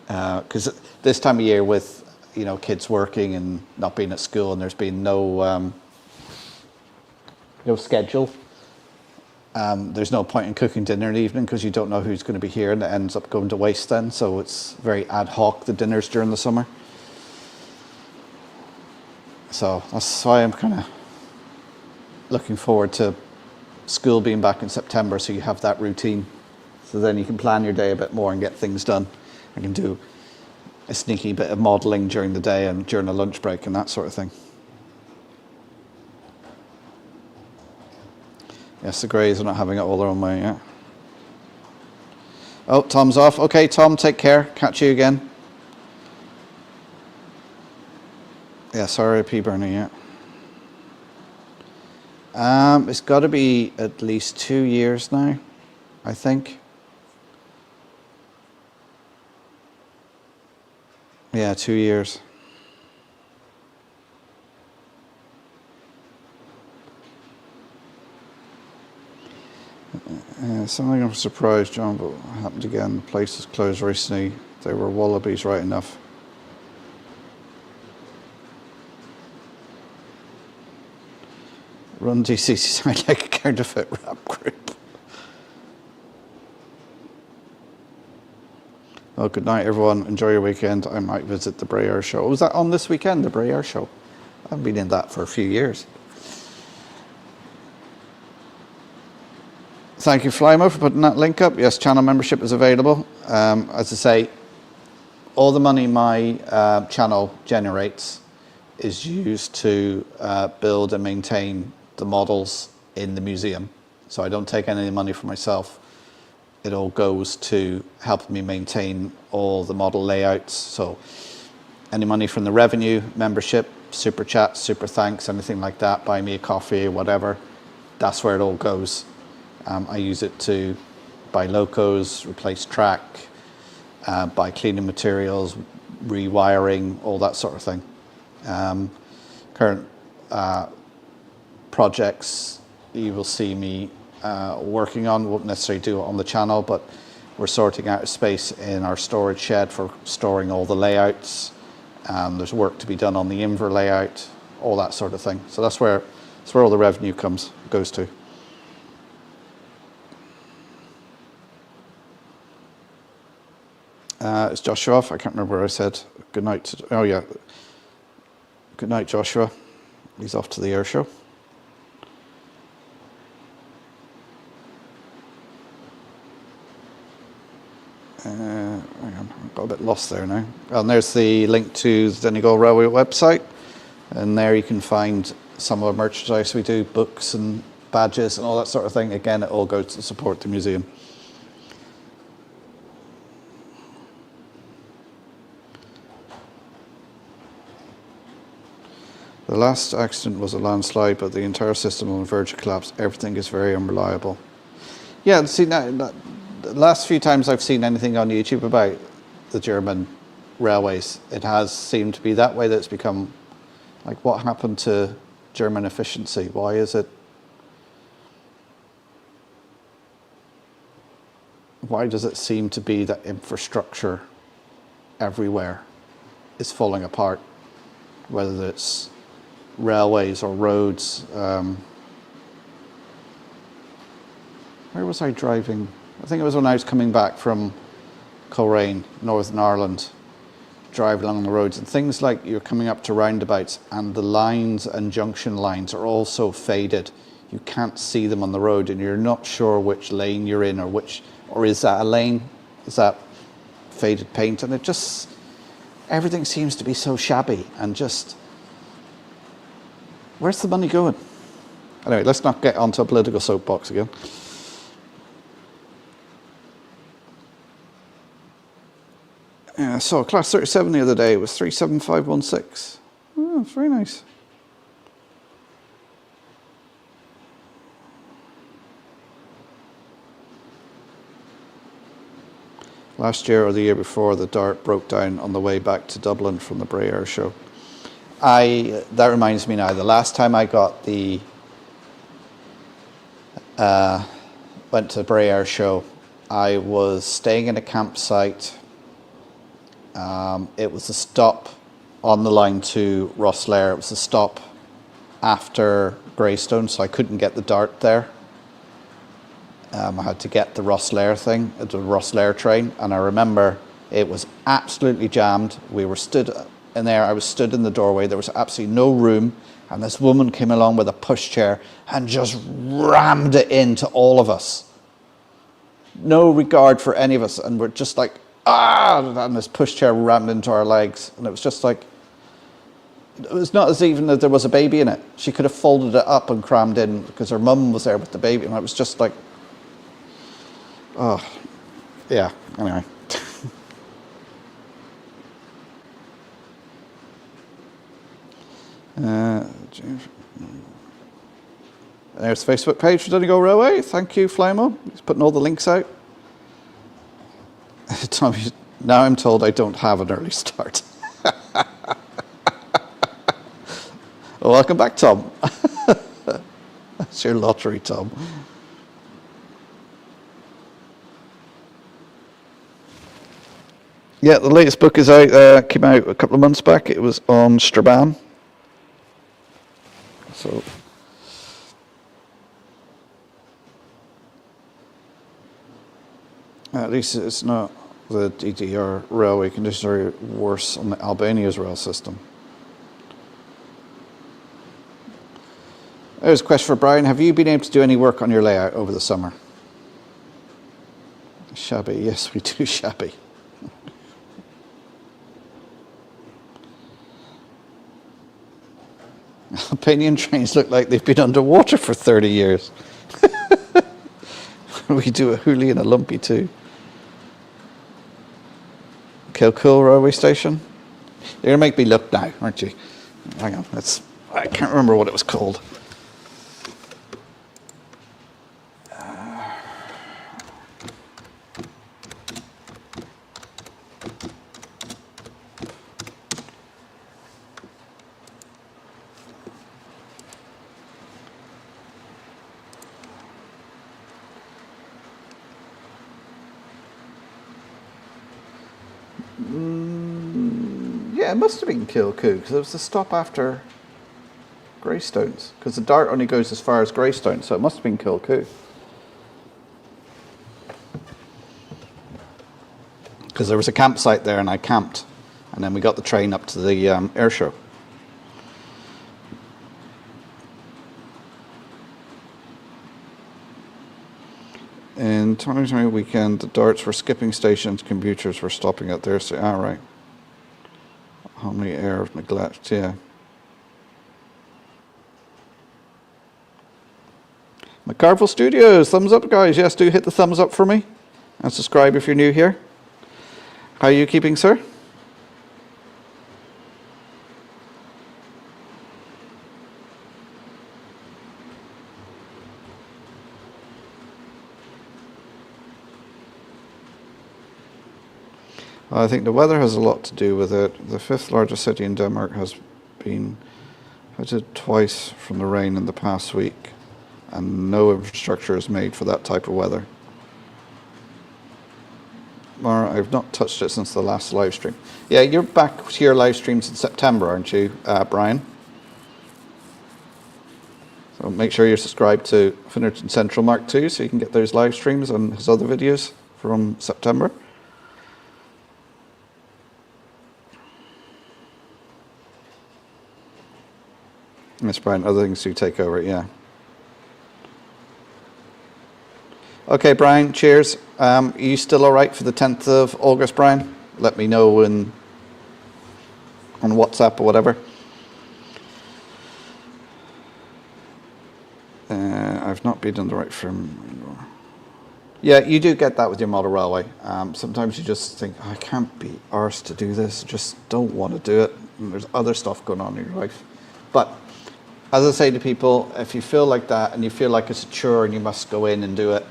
because this time of year with kids working and not being at school, and there's been no schedule. There's no point in cooking dinner in the evening because you don't know who's going to be here, and it ends up going to waste then. So it's very ad hoc, the dinners during the summer. So that's why I'm kind of looking forward to school being back in September, so you have that routine. So then you can plan your day a bit more and get things done. I can do a sneaky bit of modelling during the day and during a lunch break and that sort of thing. Yes, the Greys are not having it all their own way, yeah. Oh, Tom's off. Okay, Tom, take care. Catch you again. Yeah, sorry, P. Bernie, yeah. It's got to be at least 2 years now, I think. Yeah, 2 years. Something I'm surprised, John, but it happened again. The place was closed recently. There were wallabies, right enough. Run DCC sound like a counterfeit rap group. Well, good night, everyone. Enjoy your weekend. I might visit the Brayer show. Was that on this weekend, the Brayer show? I haven't been in that for a few years. Thank you, Flymo, for putting that link up. Yes, channel membership is available. As I say, all the money my channel generates is used to build and maintain the models in the museum. So I don't take any money for myself. It all goes to help me maintain all the model layouts. So any money from the revenue, membership, super chats, super thanks, anything like that, buy me a coffee, whatever, that's where it all goes. I use it to buy locos, replace track, buy cleaning materials, rewiring, all that sort of thing. Current projects you will see me working on, won't necessarily do it on the channel, but we're sorting out a space in our storage shed for storing all the layouts. There's work to be done on the Inver layout, all that sort of thing. So that's where all the revenue goes to. Is Joshua off? I can't remember where I said good night. Oh yeah. Good night, Joshua. He's off to the air show. Hang on, I got a bit lost there now. Well, and there's the link to the Donegal Railway website, and there you can find some of the merchandise we do, books and badges and all that sort of thing. Again, it all goes to support the museum. The last accident was a landslide, but the entire system on the verge of collapse. Everything is very unreliable. Yeah, see, now, the last few times I've seen anything on YouTube about the German railways, it has seemed to be that way, that it's become like, what happened to German efficiency? Why is it? Why does it seem to be that infrastructure everywhere is falling apart, whether it's railways or roads? Where was I driving? I think it was when I was coming back from Coleraine, Northern Ireland, driving along the roads, and things like you're coming up to roundabouts and the lines and junction lines are all so faded you can't see them on the road, and you're not sure which lane you're in, or is that a lane? Is that faded paint? And it just, everything seems to be so shabby, and just, where's the money going? Anyway, let's not get onto a political soapbox again. So class 37 the other day was 37516. Oh, very nice. Last year or the year before, the Dart broke down on the way back to Dublin from the Brayer show. That reminds me now, the last time I got went to the Brayer show, I was staying in a campsite. It was a stop on the line to Rosslare. It was a stop after Greystone, so I couldn't get the Dart there. I had to get the Rosslare thing, the Rosslare train, and I remember it was absolutely jammed. We were stood in there, I was stood in the doorway, there was absolutely no room, and this woman came along with a pushchair and just rammed it into all of us. No regard for any of us, and we're just like, and this pushchair rammed into our legs, and it was just like, it was not as even that there was a baby in it. She could have folded it up and crammed in because her mum was there with the baby, and it was just like, oh, yeah, anyway. There's the Facebook page for Donegal Railway. Thank you, Flymo. He's putting all the links out. Tommy, now I'm told I don't have an early start. Well, welcome back, Tom. That's your lottery, Tom. Yeah, the latest book is out. Came out a couple of months back. It was on Strabane. So At least it's not the DDR railway conditions are worse on Albania's rail system. There's a question for Brian. Have you been able to do any work on your layout over the summer? Shabby, yes, we do shabby. Albanian trains look like they've been underwater for 30 years. We do a hoolie and a lumpy too. Kilcool railway station. You're going to make me look now, aren't you? Hang on, I can't remember what it was called. Yeah, it must have been Kilcoo, because it was the stop after Greystones, because the Dart only goes as far as Greystone, so it must have been Kilcoo. Because there was a campsite there and I camped, and then we got the train up to the air show. In 2020 weekend, the Darts were skipping stations, computers were stopping at their station. Right. How many air of neglect, yeah. McCarville Studios, thumbs up guys. Yes, do hit the thumbs up for me. And subscribe if you're new here. How are you keeping, sir? I think the weather has a lot to do with it. The fifth largest city in Denmark has been affected twice from the rain in the past week, and no infrastructure is made for that type of weather. Mara, I've not touched it since the last live stream. Yeah, you're back to your live streams in September, aren't you, Brian? So make sure you're subscribed to Finnerton Central Mark II so you can get those live streams and his other videos from September. Yes, Brian, other things do take over, yeah. Okay, Brian, cheers. Are you still all right for the 10th of August, Brian? Let me know on WhatsApp or whatever. I've not been on the right firm. Yeah, you do get that with your model railway. Sometimes you just think, I can't be arsed to do this. Just don't want to do it. And there's other stuff going on in your life. But as I say to people, if you feel like that and you feel like it's a chore and you must go in and do it,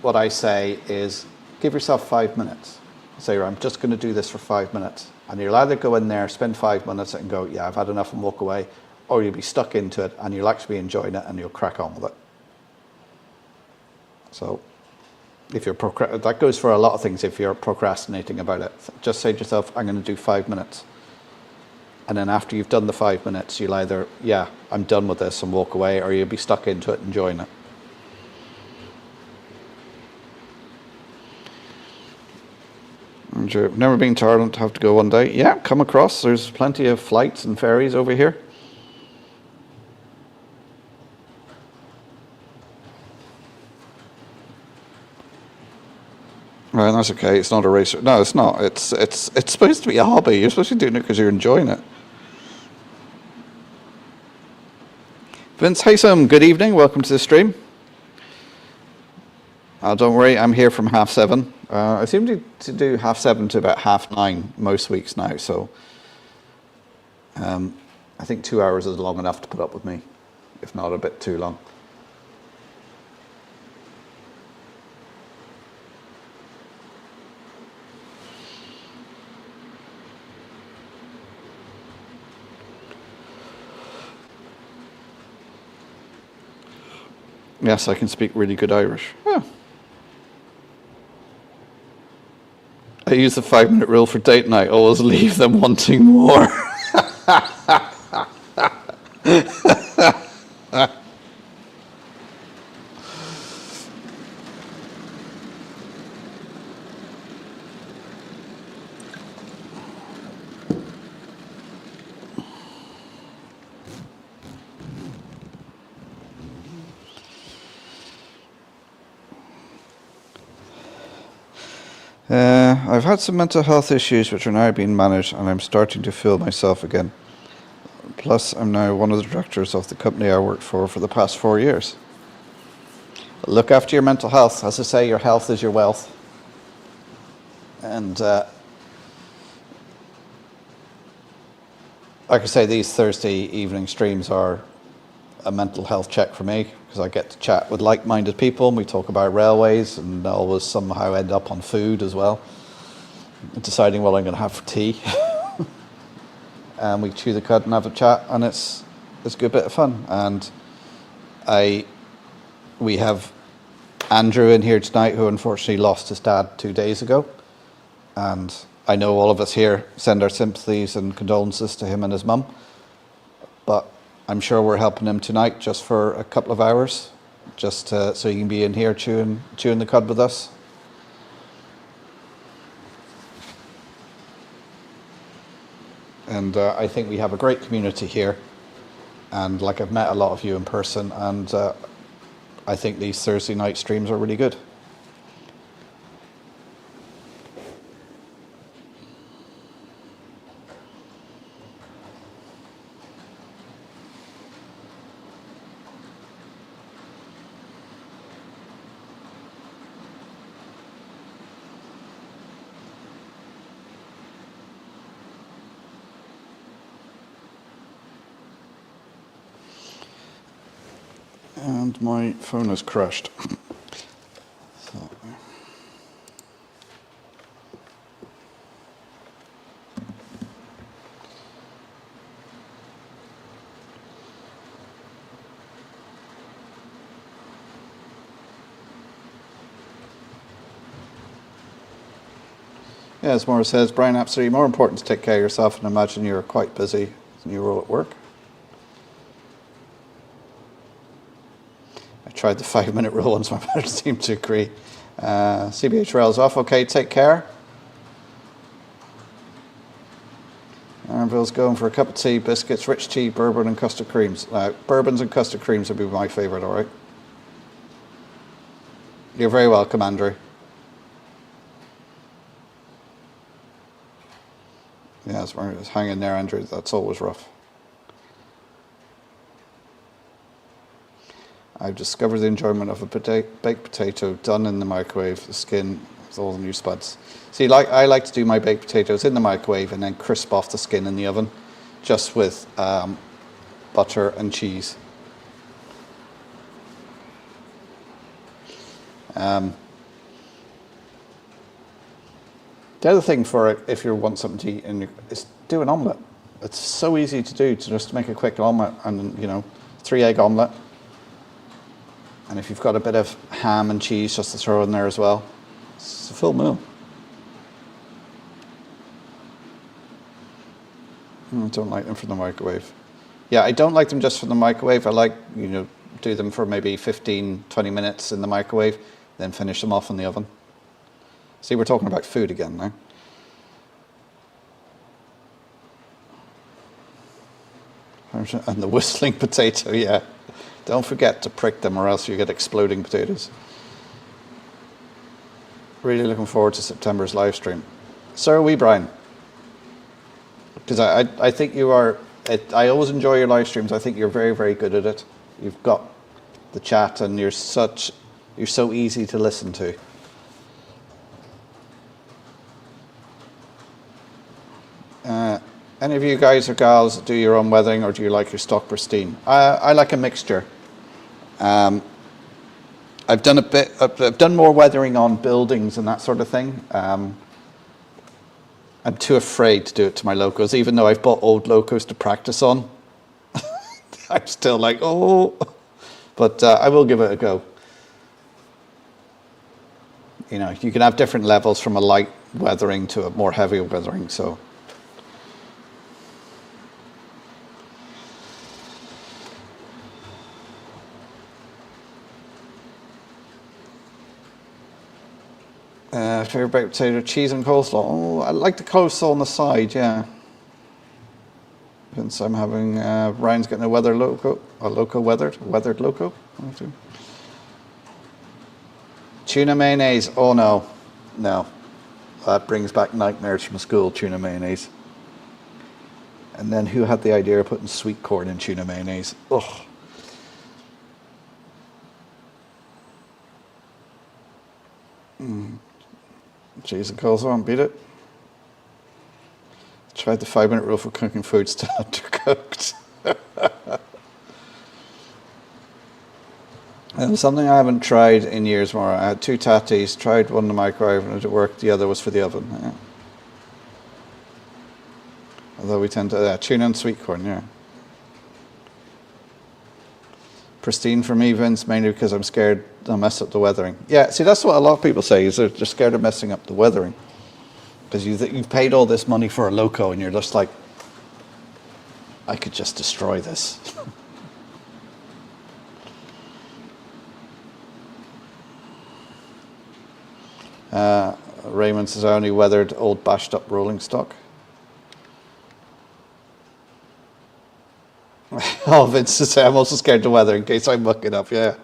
what I say is give yourself 5 minutes. Say, I'm just going to do this for 5 minutes. And you'll either go in there, spend 5 minutes and go, yeah, I've had enough, and walk away, or you'll be stuck into it and you'll actually be enjoying it and you'll crack on with it. So if you're that goes for a lot of things. If you're procrastinating about it, just say to yourself, I'm going to do 5 minutes. And then after you've done the 5 minutes, you'll either, yeah, I'm done with this and walk away, or you'll be stuck into it, enjoying it. And you've never been to Ireland, have to go one day. Yeah, come across. There's plenty of flights and ferries over here. Right, that's okay. It's not a race. No, it's not. It's supposed to be a hobby. You're supposed to be doing it because you're enjoying it. Vince Haysom, good evening. Welcome to the stream. Don't worry, I'm here from 7:30. I seem to do 7:30 to about 9:30 most weeks now. So I think 2 hours is long enough to put up with me, if not a bit too long. Yes, I can speak really good Irish. Yeah. I use the 5-minute rule for date night. Always leave them wanting more. I've had some mental health issues which are now being managed, and I'm starting to feel myself again. Plus, I'm now one of the directors of the company I worked for the past 4 years. Look after your mental health. As I say, your health is your wealth. And like I say, these Thursday evening streams are a mental health check for me, because I get to chat with like-minded people, and we talk about railways, and always somehow end up on food as well, deciding what I'm going to have for tea. And we chew the cud and have a chat, and it's a good bit of fun. And we have Andrew in here tonight, who unfortunately lost his dad 2 days ago, and I know all of us here send our sympathies and condolences to him and his mum, but I'm sure we're helping him tonight just for a couple of hours, just so he can be in here chewing the cud with us. And I think we have a great community here, and like, I've met a lot of you in person, and I think these Thursday night streams are really good. And my phone has crashed. So. Yeah, as Maura says, Brian, absolutely more important to take care of yourself, and imagine you're quite busy in your role at work. Tried the 5-minute rule once, my manager seemed to agree. CBH Rail's off. Okay, take care. Armville's going for a cup of tea, biscuits, rich tea, bourbon and custard creams. Bourbons and custard creams would be my favourite, all right? You're very welcome, Andrew. Yeah, it's hanging there, Andrew. That's always rough. I've discovered the enjoyment of a baked potato done in the microwave, the skin with all the new spuds. See, I like to do my baked potatoes in the microwave and then crisp off the skin in the oven, just with butter and cheese. The other thing for it, if you want something to eat, is do an omelette. It's so easy to do, to just make a quick omelette, and 3-egg omelette. And if you've got a bit of ham and cheese just to throw in there as well, it's a full meal. I don't like them from the microwave. Yeah, I don't like them just from the microwave. I like, do them for maybe 15, 20 minutes in the microwave, then finish them off in the oven. See, we're talking about food again now. And the whistling potato, yeah. Don't forget to prick them, or else you get exploding potatoes. Really looking forward to September's live stream. So are we, Brian. Because I think you are, I always enjoy your live streams. I think you're very, very good at it. You've got the chat, and you're so easy to listen to. Any of you guys or gals do your own weathering, or do you like your stock pristine? I like a mixture. I've done a bit. I've done more weathering on buildings and that sort of thing. I'm too afraid to do it to my locos, even though I've bought old locos to practice on. I'm still like, oh, but I will give it a go. You can have different levels from a light weathering to a more heavy weathering. So. Favorite baked potato, cheese and coleslaw. Oh, I like the coleslaw on the side, yeah. Since I'm having, Ryan's getting a weathered loco. Weathered loco. Tuna mayonnaise, oh no. That brings back nightmares from school, tuna mayonnaise. And then who had the idea of putting sweet corn in tuna mayonnaise? Ugh. Cheese and coleslaw, beat it. Tried the 5-minute rule for cooking food, still undercooked. And something I haven't tried in years more. I had 2 tatties, tried one in the microwave and it worked, the other was for the oven. Yeah. Although we tend to, tuna and sweet corn, yeah. Pristine for me, Vince, mainly because I'm scared I'll mess up the weathering. Yeah, see, that's what a lot of people say, is they're scared of messing up the weathering. Because you've paid all this money for a loco and you're just like, I could just destroy this. Raymond says, I only weathered old bashed up rolling stock. Oh, Vince says, I'm also scared to weather in case I muck it up, yeah.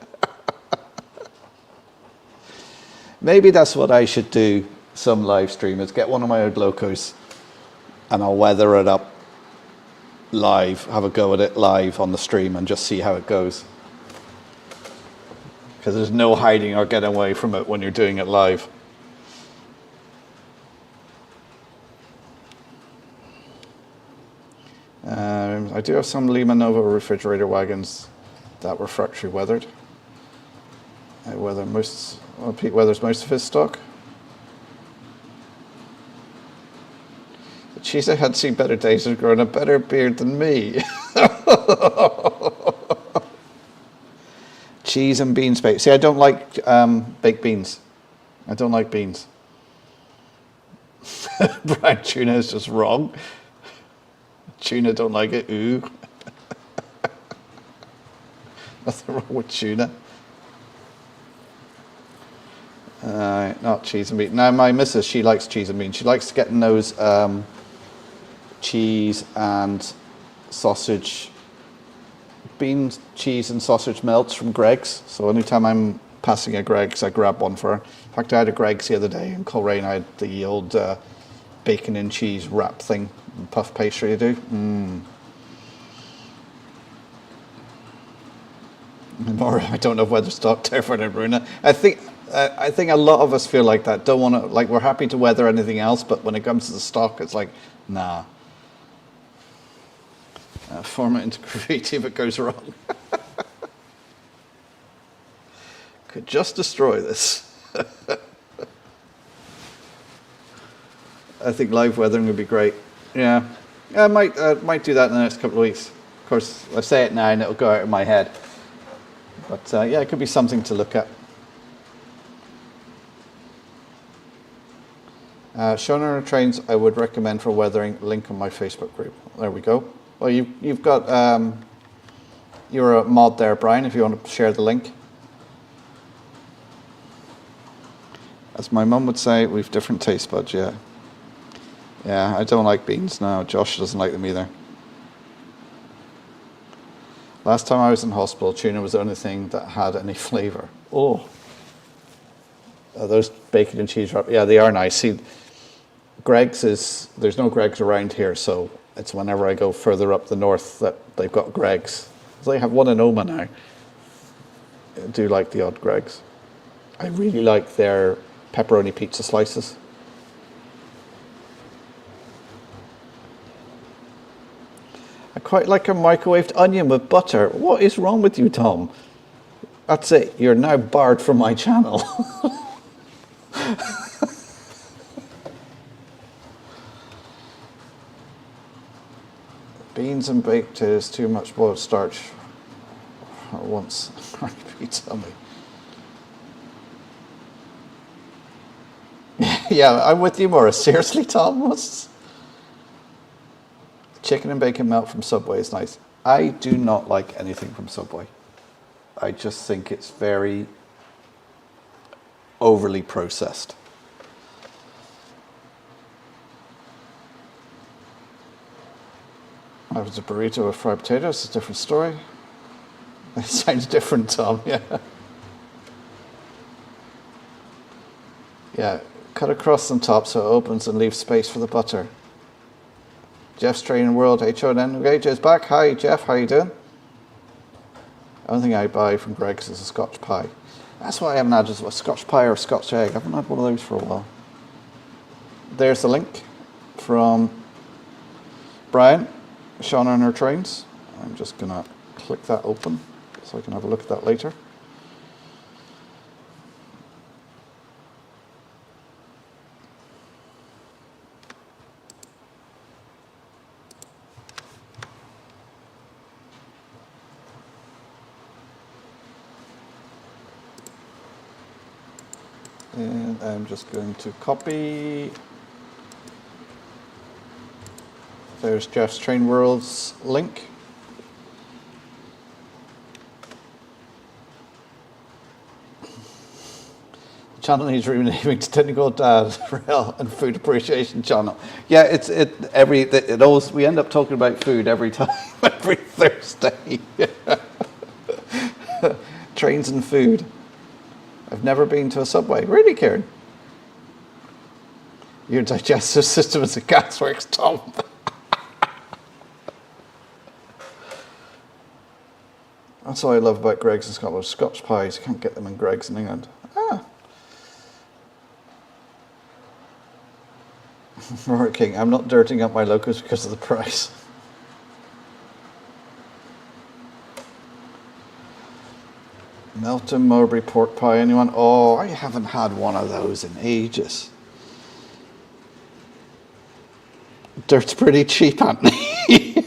Maybe that's what I should do some live stream, is get one of my old locos and I'll weather it up live, have a go at it live on the stream and just see how it goes. Because there's no hiding or getting away from it when you're doing it live. I do have some Lima Nova refrigerator wagons that were factory weathered. Pete weathers most of his stock. But geez, I had seen better days and grown a better beard than me. Cheese and beans baked. See, I don't like baked beans. I don't like beans. Brown tuna is just wrong. Tuna don't like it. Ooh. Nothing wrong with tuna. Not cheese and beans. Now my missus, she likes cheese and beans. She likes getting those cheese and sausage, beans, cheese and sausage melts from Greg's. So anytime I'm passing a Greg's, I grab one for her. In fact, I had a Greg's the other day in Coleraine. I had the old bacon and cheese wrap thing, puff pastry you do. I don't know whether stock Terford and Bruna. I think a lot of us feel like that. Don't want to, like, we're happy to weather anything else, but when it comes to the stock, it's like, nah. Form it into graffiti if it goes wrong. Could just destroy this. I think live weathering would be great. Yeah, I might do that in the next couple of weeks. Of course, I say it now and it'll go out of my head. But yeah, it could be something to look at. Showrunner trains I would recommend for weathering. Link on my Facebook group. There we go. Well, you've got you're a mod there, Brian. If you want to share the link. As my mum would say, we've different taste buds. Yeah. Yeah, I don't like beans now. Josh doesn't like them either. Last time I was in hospital, tuna was the only thing that had any flavour. Oh. Those bacon and cheese wrap, yeah, they are nice. See, Greg's there's no Greg's around here, so it's whenever I go further up the north that they've got Greg's. So they have one in Oma now. I do like the odd Greg's. I really like their pepperoni pizza slices. I quite like a microwaved onion with butter. What is wrong with you, Tom? That's it. You're now barred from my channel. Beans and baked potatoes, too much boiled starch at once. You tell me. Yeah, I'm with you, Morris. Seriously, Tom? What's... Chicken and bacon melt from Subway is nice. I do not like anything from Subway. I just think it's very overly processed. I was a burrito with fried potatoes. It's a different story. It sounds different, Tom. Yeah. Yeah. Cut across on top so it opens and leaves space for the butter. Jeff's TrainWorld HON is back. Hi Jeff, how you doing? The only thing I buy from Greg's is a Scotch pie. That's why I haven't had a Scotch pie or a Scotch egg. I haven't had one of those for a while. There's the link from Brian, Sean on our trains. I'm just going to click that open so I can have a look at that later. And I'm just going to copy. There's Jeff's TrainWorld's link. The channel needs renaming to Donegal Rail and Food Appreciation Channel. Yeah, it always, we end up talking about food every time, every Thursday. Trains and food. I've never been to a Subway. Really, Kieran? Your digestive system is a gasworks, Tom. That's what I love about Greg's in Scotland. Scotch pies. You can't get them in Greg's in England. Robert King, I'm not dirting up my locals because of the price. Melton Mowbray pork pie, anyone? Oh, I haven't had one of those in ages. Dirt's pretty cheap, Anthony.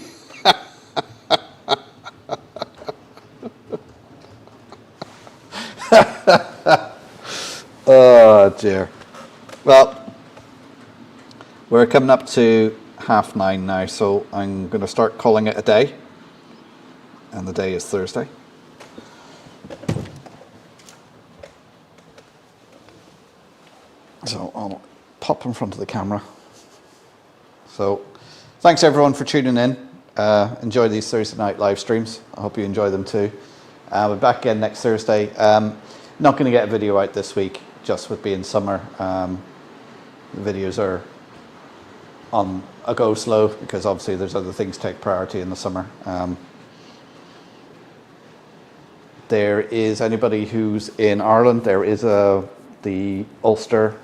Oh dear. Well, we're coming up to 9:30 now, so I'm going to start calling it a day. And the day is Thursday. So I'll pop in front of the camera. So thanks everyone for tuning in. Enjoy these Thursday night live streams. I hope you enjoy them too. We're back again next Thursday. Not going to get a video out this week, just with being summer. The videos are on a go slow because obviously there's other things take priority in the summer. There is anybody who's in Ireland, there is the Ulster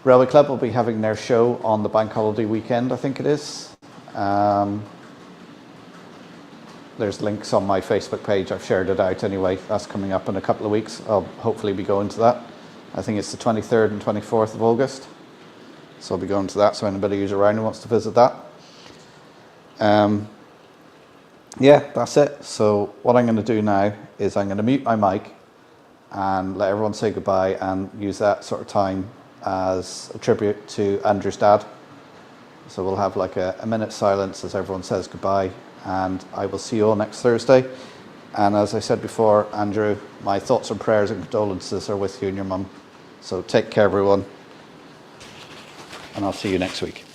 Railway Club will be having their show on the bank holiday weekend, I think it is. There's links on my Facebook page. I've shared it out anyway. That's coming up in a couple of weeks. I'll hopefully be going to that. I think it's the 23rd and 24th of August. So I'll be going to that. So anybody who's around who wants to visit that. Yeah, that's it. So what I'm going to do now is I'm going to mute my mic and let everyone say goodbye and use that sort of time as a tribute to Andrew's dad. So we'll have like a minute silence as everyone says goodbye, and I will see you all next Thursday. And as I said before, Andrew, my thoughts and prayers and condolences are with you and your mum. So take care everyone, and I'll see you next week.